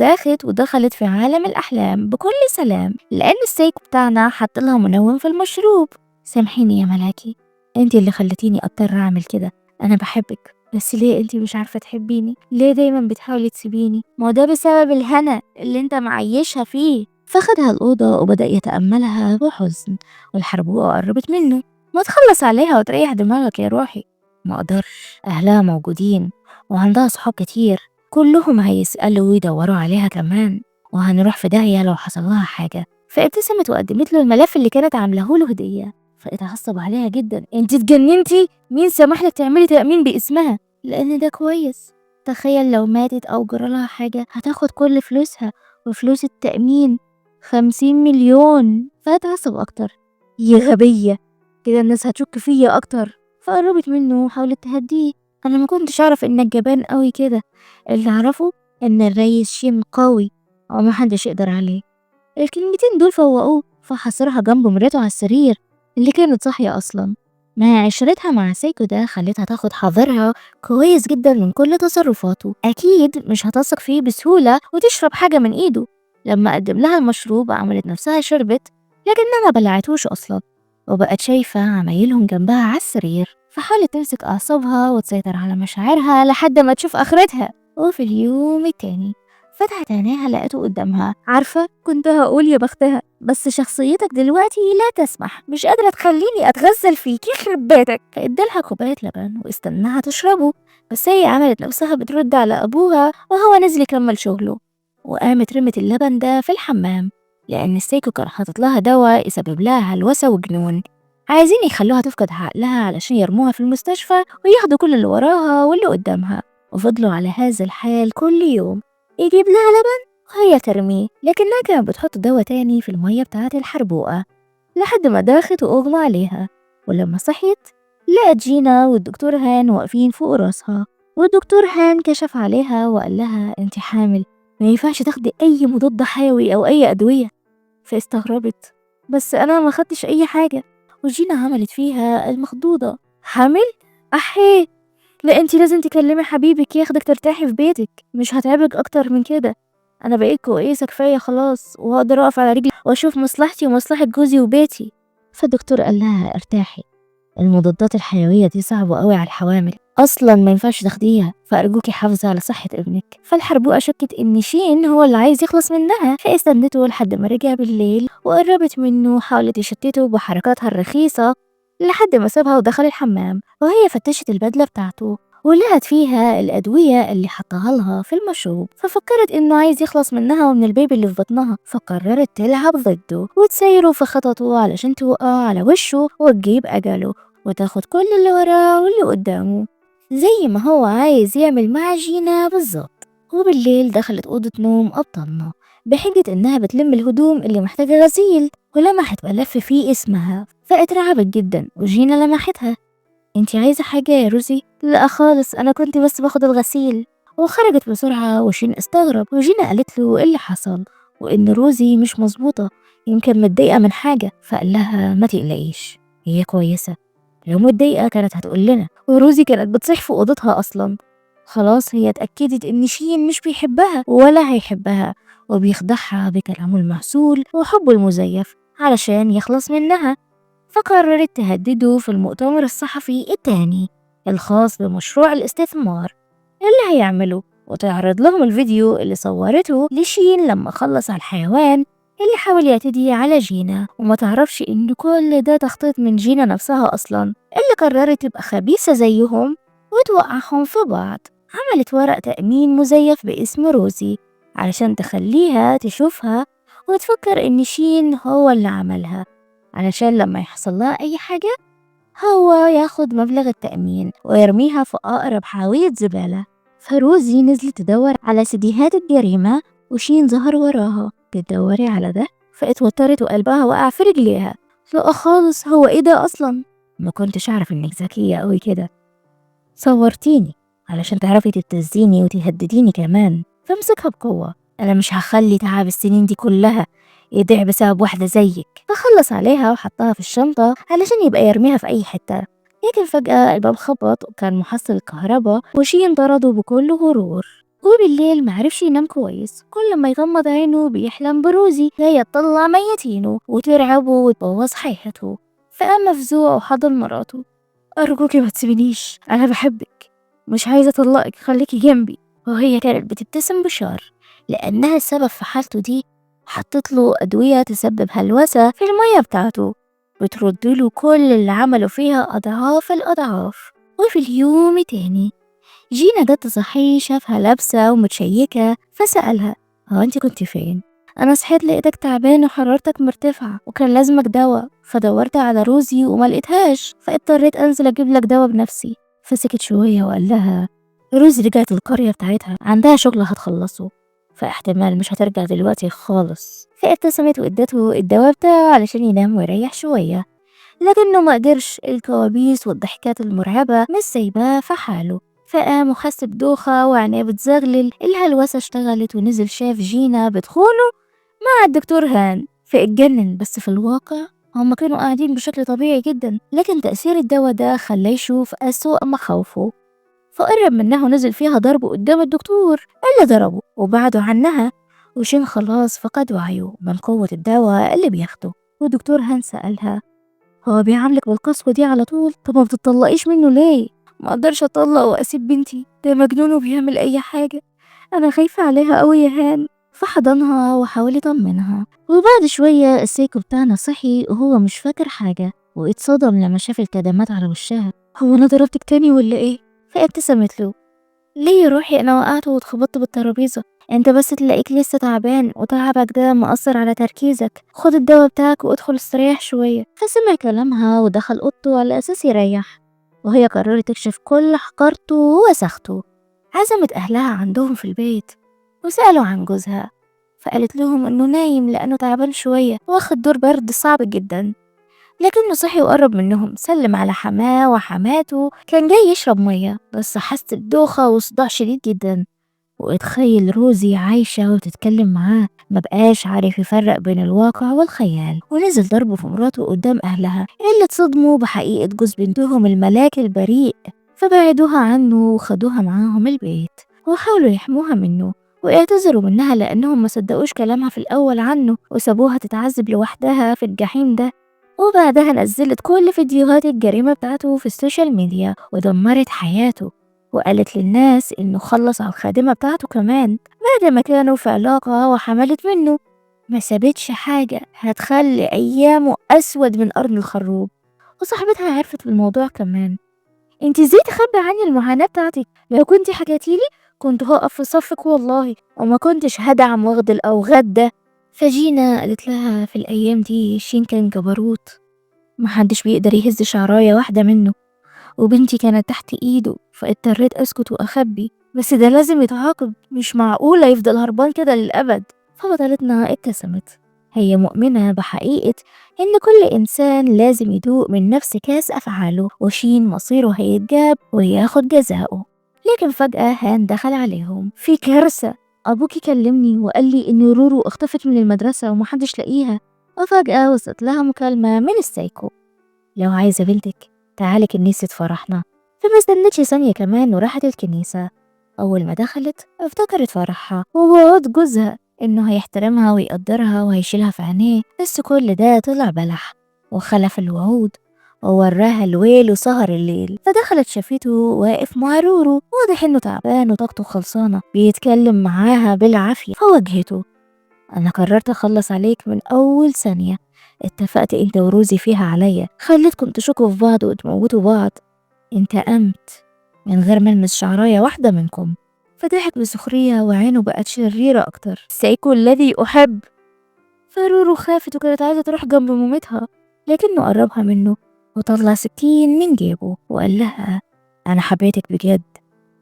دخلت في عالم الأحلام بكل سلام لأن الستيك بتاعنا حط لها منوم في المشروب. سامحيني يا ملاكي، انتي اللي خلتيني أضطر أعمل كده، أنا بحبك، بس ليه انتي مش عارفة تحبيني؟ ليه دايما بتحاولي تسيبيني؟ ما هو ده بسبب الهنا اللي انت معيشها فيه. فخدها الأوضة وبدأ يتأملها بحزن والحربوقة قربت منه. ما تخلص عليها وتريح دماغك يا روحي. ما اقدرش، أهلها موجودين وعندها صحاب كتير كلهم هيسألوا ويدوروا عليها كمان، وهنروح في داهية لو حصل لها حاجة. فابتسمت وقدمت له الملف اللي كانت عاملاه له هدية. فاتعصب عليها جدا، انت اتجننتي؟ مين سمح لك تعملي تأمين باسمها؟ لأن ده كويس، تخيل لو ماتت أو جرالها حاجة هتاخد كل فلوسها وفلوس التأمين 50 مليون. فاتعصب أكتر، يا غبية، كده الناس هتشك فيا أكتر. فقربت منه وحاولت تهديه، أنا ما كنتش أعرف إنك جبان قوي كده، اللي أعرفه إن الريس شيم قوي ومحدش يقدر عليه. الكلمتين دول فوقوه فحصرها جنب مراته على السرير اللي كانت صاحية أصلا. مع عشرتها مع سيكو ده خلتها تاخد حذرها كويس جدا من كل تصرفاته، أكيد مش هتثق فيه بسهولة وتشرب حاجة من إيده. لما قدم لها المشروب عملت نفسها شربت لكنها ما بلعتوش أصلا، وبقت شايفة عمايلهم جنبها على السرير. فحاولت تمسك أعصابها وتسيطر على مشاعرها لحد ما تشوف آخرتها. وفي اليوم التاني فتحت عينيها لقيته قدامها. عارفة كنت هقول يا بختها، بس شخصيتك دلوقتي لا تسمح، مش قادرة تخليني أتغزل فيك يخرب بيتك. فادالها كوباية لبن واستناها تشربه، بس هي عملت نفسها بترد على أبوها وهو نزل يكمل شغله. وقامت رمت اللبن ده في الحمام لأن السيكو كان حاطط لها دواء يسبب لها هلوسة وجنون. عايزين يخلوها تفقد عقلها علشان يرموها في المستشفى وياخدوا كل اللي وراها واللي قدامها. وفضلوا على هذا الحال كل يوم، يجيب لها لبن وهي ترميه، لكنها كانت بتحط دواء تاني في المية بتاعة الحربوقة لحد ما داخت وأغمى عليها. ولما صحيت لقت جينا والدكتور هان واقفين فوق راسها، والدكتور هان كشف عليها وقال لها انت حامل، ما ينفعش تاخدي أي مضاد حيوي أو أي أدوية. فاستغربت، بس أنا ما خدتش أي حاجة. وجينا عملت فيها المخضوضة، حامل؟ أحيه، لا انتي لازم تكلمي حبيبك ياخدك ترتاحي في بيتك، مش هتعبك أكتر من كده. أنا بقيت كويسة كفاية خلاص، وهقدر أقف على رجلي وأشوف مصلحتي ومصلحة جوزي وبيتي. فالدكتور قال لها ارتاحي، المضادات الحيوية دي صعبة قوي على الحوامل، أصلا ما ينفعش تاخديها، فأرجوكي حافظي على صحة ابنك. فالحربوقة شكت إن شين هو اللي عايز يخلص منها، فاستنته لحد ما رجع بالليل وقربت منه وحاولت تشتته بحركاتها الرخيصة لحد ما سابها ودخل الحمام. وهي فتشت البدلة بتاعته ولقت فيها الأدوية اللي حطها لها في المشروب، ففكرت إنه عايز يخلص منها ومن البيبي اللي في بطنها، فقررت تلعب ضده وتسيره في خططه علشان توقع على وشه وتجيب أجله وتاخد كل اللي وراه واللي قدامه زي ما هو عايز يعمل مع جينا بالظبط. وبالليل دخلت أوضة نوم أبطالنا بحجة إنها بتلم الهدوم اللي محتاجة غسيل، ولمحت ملف فيه اسمها فاترعبت جدا. وجينا لمحتها، انتي عايزة حاجة يا روزي؟ لا خالص، أنا كنت بس باخد الغسيل. وخرجت بسرعة وشين استغرب، وجينا قالت له إيه اللي حصل وإن روزي مش مظبوطة، يمكن متضايقة من حاجة. فقال لها ما تقلقيش، هي كويسة، لو متضايقة كانت هتقول لنا. وروزي كانت بتصيح في أوضتها أصلا. خلاص هي اتأكدت إن شين مش بيحبها ولا هيحبها، وبيخدعها بكلامه المهزول وحبه المزيف علشان يخلص منها. فقررت تهدده في المؤتمر الصحفي التاني الخاص بمشروع الاستثمار اللي هيعمله، وتعرض لهم الفيديو اللي صورته لشين لما خلص على الحيوان اللي حاول يعتدي على جينا، وما تعرفش إن كل ده تخطيط من جينا نفسها أصلا اللي قررت تبقى خبيثة زيهم وتوقعهم في بعض. عملت ورق تأمين مزيف باسم روزي علشان تخليها تشوفها وتفكر إن شين هو اللي عملها، علشان لما يحصل لها أي حاجة هو ياخد مبلغ التأمين ويرميها في أقرب حاوية زبالة. فروزي نزلت تدور على سيديهات الجريمة، وشين ظهر وراها. بتدوري على ده؟ فاتوترت وقلبها وقع في رجليها. لا خالص، هو ايه ده أصلا؟ ما كنتش أعرف إنك ذكية أوي كده، صورتيني علشان تعرفي تبتزيني وتهدديني كمان، فامسكها بقوة، أنا مش هخلي تعب السنين دي كلها يضيع بسبب واحدة زيك. فخلص عليها وحطها في الشنطة علشان يبقى يرميها في أي حتة. لكن فجأة الباب خبط وكان محصل الكهرباء، وشين طرده بكل غرور. وبالليل معرفش ينام كويس، كل ما يغمض عينه بيحلم بروزي جاية تطلع ميتينه وترعبه وتبوظ حياته. فقام مفزوع وحضن مراته، أرجوكي ما تسيبنيش، أنا بحبك، مش عايزة أطلقك، خليكي جنبي. وهي كانت بتبتسم بشر لأنها السبب في حالته دي. حطت له أدوية تسبب هلوسة في المية بتاعته، بتردله كل اللي عمله فيها أضعاف الأضعاف. وفي اليوم تاني جينا جت تصحيه شافها لابسة ومتشيكة، فسألها هو انت كنت فين؟ أنا صحيت لقيتك تعبان وحرارتك مرتفعة وكان لازمك دواء، فدورت على روزي وما لقيتهاش، فاضطريت أنزل أجيب لك دواء بنفسي. فسكت شوية وقال لها روزي رجعت القرية بتاعتها، عندها شغل هتخلصه، فاحتمال مش هترجع دلوقتي خالص. فابتسمت وادته الدواء بتاعه علشان ينام ويريح شوية، لكنه ما قدرش، الكوابيس والضحكات المرعبة مش سايباه في حاله. فقام وحس بدوخة وعينيه بتزغلل. الهلوسة اشتغلت ونزل شاف جينا بتخونه مع الدكتور هان، فاتجنن. بس في الواقع هما كانوا قاعدين بشكل طبيعي جدا، لكن تأثير الدواء ده خلاه يشوف أسوأ مخاوفه، فقرب منها ونزل فيها ضربه قدام الدكتور اللي ضربه وبعده عنها. وشين خلاص فقد وعيه من قوة الدواء اللي بياخده. والدكتور هان سألها هو بيعاملك بالقسوة دي على طول؟ طب ما بتطلقيش منه ليه؟ ما اقدرش اطلق واسيب بنتي، ده مجنون وبيعمل اي حاجة، انا خايفة عليها قوي يا هان. فحضنها وحاول يطمنها. وبعد شوية السيكو بتاعنا صحي وهو مش فاكر حاجة، واتصدم لما شاف الكدمات على وشها. هو انا ضربتك تاني ولا ايه؟ فابتسمت له، ليه روحي أنا وقعت واتخبطت بالترابيزة، أنت بس تلاقيك لسه تعبان وتعبك ده مأثر على تركيزك، خد الدوا بتاعك وادخل استريح شوية. فسمع كلامها ودخل أوضته على أساس يريح، وهي قررت تكشف كل حقارته ووسخته. عزمت أهلها عندهم في البيت وسألوا عن جوزها، فقالت لهم إنه نايم لأنه تعبان شوية واخد دور برد صعب جدا. لكنه صحي وقرب منهم، سلم على حماه وحماته، كان جاي يشرب مية بس حس بدوخة وصداع شديد جدا. واتخيل روزي عايشة وتتكلم معاه، مبقاش عارف يفرق بين الواقع والخيال، ونزل ضربه في مراته قدام أهلها اللي اتصدموا بحقيقة جوز بنتهم الملاك البريء. فبعدوها عنه وخدوها معاهم البيت وحاولوا يحموها منه، واعتذروا منها لأنهم ما صدقوش كلامها في الأول عنه وسابوها تتعذب لوحدها في الجحيم ده. وبعدها نزلت كل فيديوهات الجريمة بتاعته في السوشيال ميديا ودمرت حياته، وقالت للناس إنه خلص على الخادمة بتاعته كمان بعد ما كانوا في علاقة وحملت منه. ما سابتش حاجة هتخلي أيامه أسود من قرن الخروب. وصاحبتها عرفت بالموضوع كمان. انتي ازاي تخبي عني المعاناة بتاعتك؟ لو كنتي حكيتيلي كنت هقف في صفك والله، وما كنتش هدعم واخد الأوغاد ده. فجينا قالت لها في الأيام دي شين كان جبروت، محدش بيقدر يهز شعراية واحدة منه، وبنتي كانت تحت ايده فاضطريت اسكت واخبي، بس ده لازم يتعاقب، مش معقولة يفضل هربان كده للأبد. فبطلتنا ابتسمت، هي مؤمنة بحقيقة إن كل إنسان لازم يدوق من نفس كاس أفعاله، وشين مصيره هيتجاب وياخد جزاؤه. لكن فجأة هان دخل عليهم في كارثة. أبوكي كلمني وقال لي إن رورو اختفت من المدرسة ومحدش لاقيها، وفجأة وصلت لها مكالمة من السايكو: لو عايزة بنتك تعالي كنيسة فرحنا. فما استنتش ثانية كمان وراحت الكنيسة. أول ما دخلت افتكرت فرحها ووعود جوزها إنه هيحترمها ويقدرها وهيشيلها في عينيه، بس كل ده طلع بلح وخلف الوعود ووراها الويل وسهر الليل. فدخلت شافته واقف مع رورو، واضح إنه تعبان وطاقته خلصانة، بيتكلم معاها بالعافية. فواجهته: أنا قررت أخلص عليك من أول ثانية، اتفقت أنت وروزي فيها عليا، خليتكم تشكوا في بعض وتموتوا بعض، انتقمت من غير ما المس شعراية واحدة منكم. فضحك بسخرية وعينه بقت شريرة أكتر: سيكون الذي أحب. فرورو خافت وكانت عايزة تروح جنب مامتها، لكنه قربها منه وطلع سكين من جيبه وقال لها: أنا حبيتك بجد،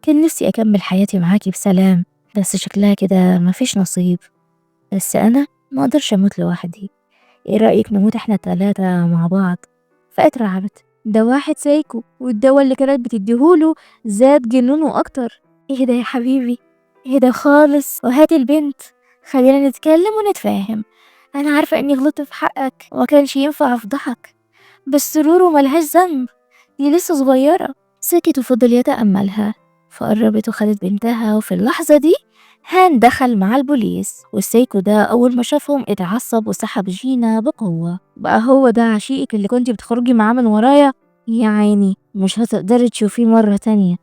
كان نفسي أكمل حياتي معاكي بسلام، بس شكلها كده مفيش نصيب، بس أنا ما أقدرش أموت لوحدي، إيه رأيك نموت إحنا التلاتة مع بعض؟ فاترعبت، ده واحد سايكو والدوا اللي كانت بتديهوله زاد جنونه أكتر. اهدى يا حبيبي، اهدى خالص وهات البنت، خلينا نتكلم ونتفاهم. أنا عارفة إني غلطت في حقك وما كانش ينفع أفضحك، بس رورو ملهاش ذنب، دي لسه صغيرة. سكت وفضل يتأملها، فقربت وخدت بنتها. وفي اللحظة دي هان دخل مع البوليس، والسيكو ده أول ما شافهم اتعصب وسحب جينا بقوة. بقى هو ده عشيقك اللي كنتي بتخرجي معاه من ورايا؟ يا عيني مش هتقدري تشوفيه مرة تانية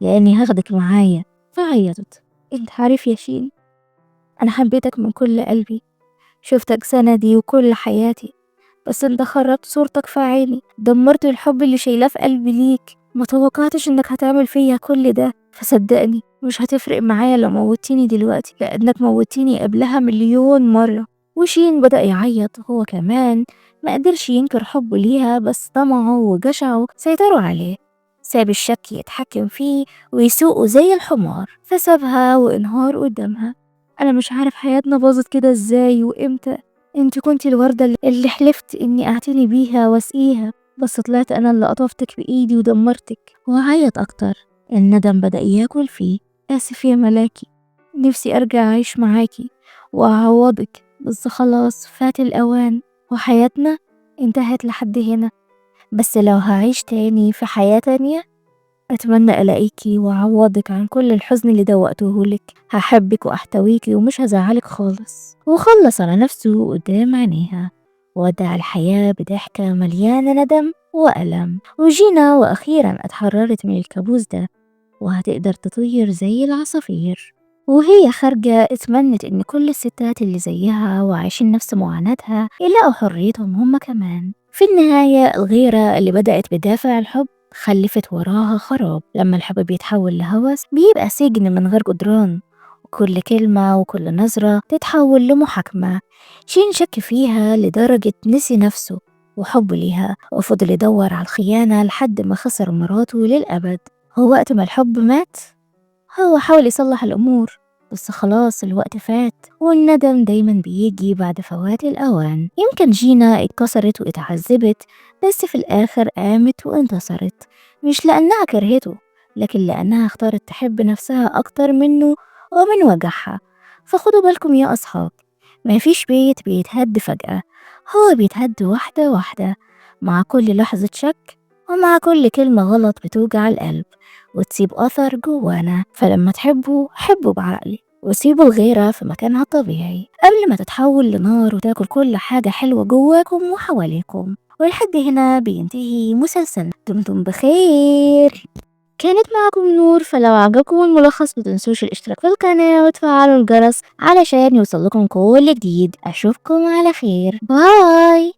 لأني هاخدك معايا. فعيطت: انت عارف يا شين، أنا حبيتك من كل قلبي، شفتك سندي وكل حياتي، بس انت خربت صورتك في عيني، دمرت الحب اللي شايلاه في قلبي ليك، ما توقعتش انك هتعمل فيا كل ده. فصدقني مش هتفرق معايا لو موتيني دلوقتي، لانك موتيني قبلها مليون مرة. وشين بدأ يعيط هو كمان، ما قدرش ينكر حبه ليها، بس طمعه وجشعه سيطروا عليه، ساب الشك يتحكم فيه ويسوقه زي الحمار، فسابها وانهار قدامها. انا مش عارف حياتنا باظت كده ازاي وامتى، انت كنتي الوردة اللي حلفت اني اعتني بيها واسقيها، بس طلعت انا اللي قطفتك بايدي ودمرتك. وعيط اكتر، الندم بدأ ياكل فيه. اسف يا ملاكي، نفسي ارجع اعيش معاكي واعوضك، بس خلاص فات الاوان وحياتنا انتهت لحد هنا. بس لو هعيش تاني في حياة تانية أتمنى ألاقيكي وأعوضك عن كل الحزن اللي دوقتهولك، هحبك وأحتويكي ومش هزعلك خالص. وخلص على نفسه قدام عينيها، ودع الحياة بضحكة مليانة ندم وألم. وجينا وأخيرا اتحررت من الكابوس ده وهتقدر تطير زي العصافير. وهي خارجة اتمنت إن كل الستات اللي زيها وعايشين نفس معاناتها يلاقوا حريتهم هما كمان. في النهاية الغيرة اللي بدأت بدافع الحب خلفت وراها خراب. لما الحب بيتحول لهوس بيبقى سجن من غير جدران، وكل كلمة وكل نظرة تتحول لمحاكمة. شين شك فيها لدرجة نسي نفسه وحبه ليها، وفضل يدور على الخيانة لحد ما خسر مراته للأبد. هو وقت ما الحب مات هو حاول يصلح الأمور، بس خلاص الوقت فات، والندم دايما بيجي بعد فوات الأوان. يمكن جينا اتكسرت واتعذبت، بس في الآخر قامت وانتصرت، مش لأنها كرهته لكن لأنها اختارت تحب نفسها أكتر منه ومن وجعها. فخدوا بالكم يا أصحاب، ما فيش بيت بيتهد فجأة، هو بيتهد واحدة واحدة، مع كل لحظة شك ومع كل كلمة غلط بتوجع القلب وتسيب أثر جوانا. فلما تحبوا حبوا بعقل وسيبوا الغيرة في مكانها الطبيعي قبل ما تتحول لنار وتاكل كل حاجة حلوة جواكم وحواليكم. ولحد هنا بينتهي مسلسل. دمتم بخير. كانت معكم نور. فلو عجبكم الملخص متنسوش الاشتراك في القناة وتفعلوا الجرس علشان يوصلكم كل جديد. أشوفكم على خير. باي.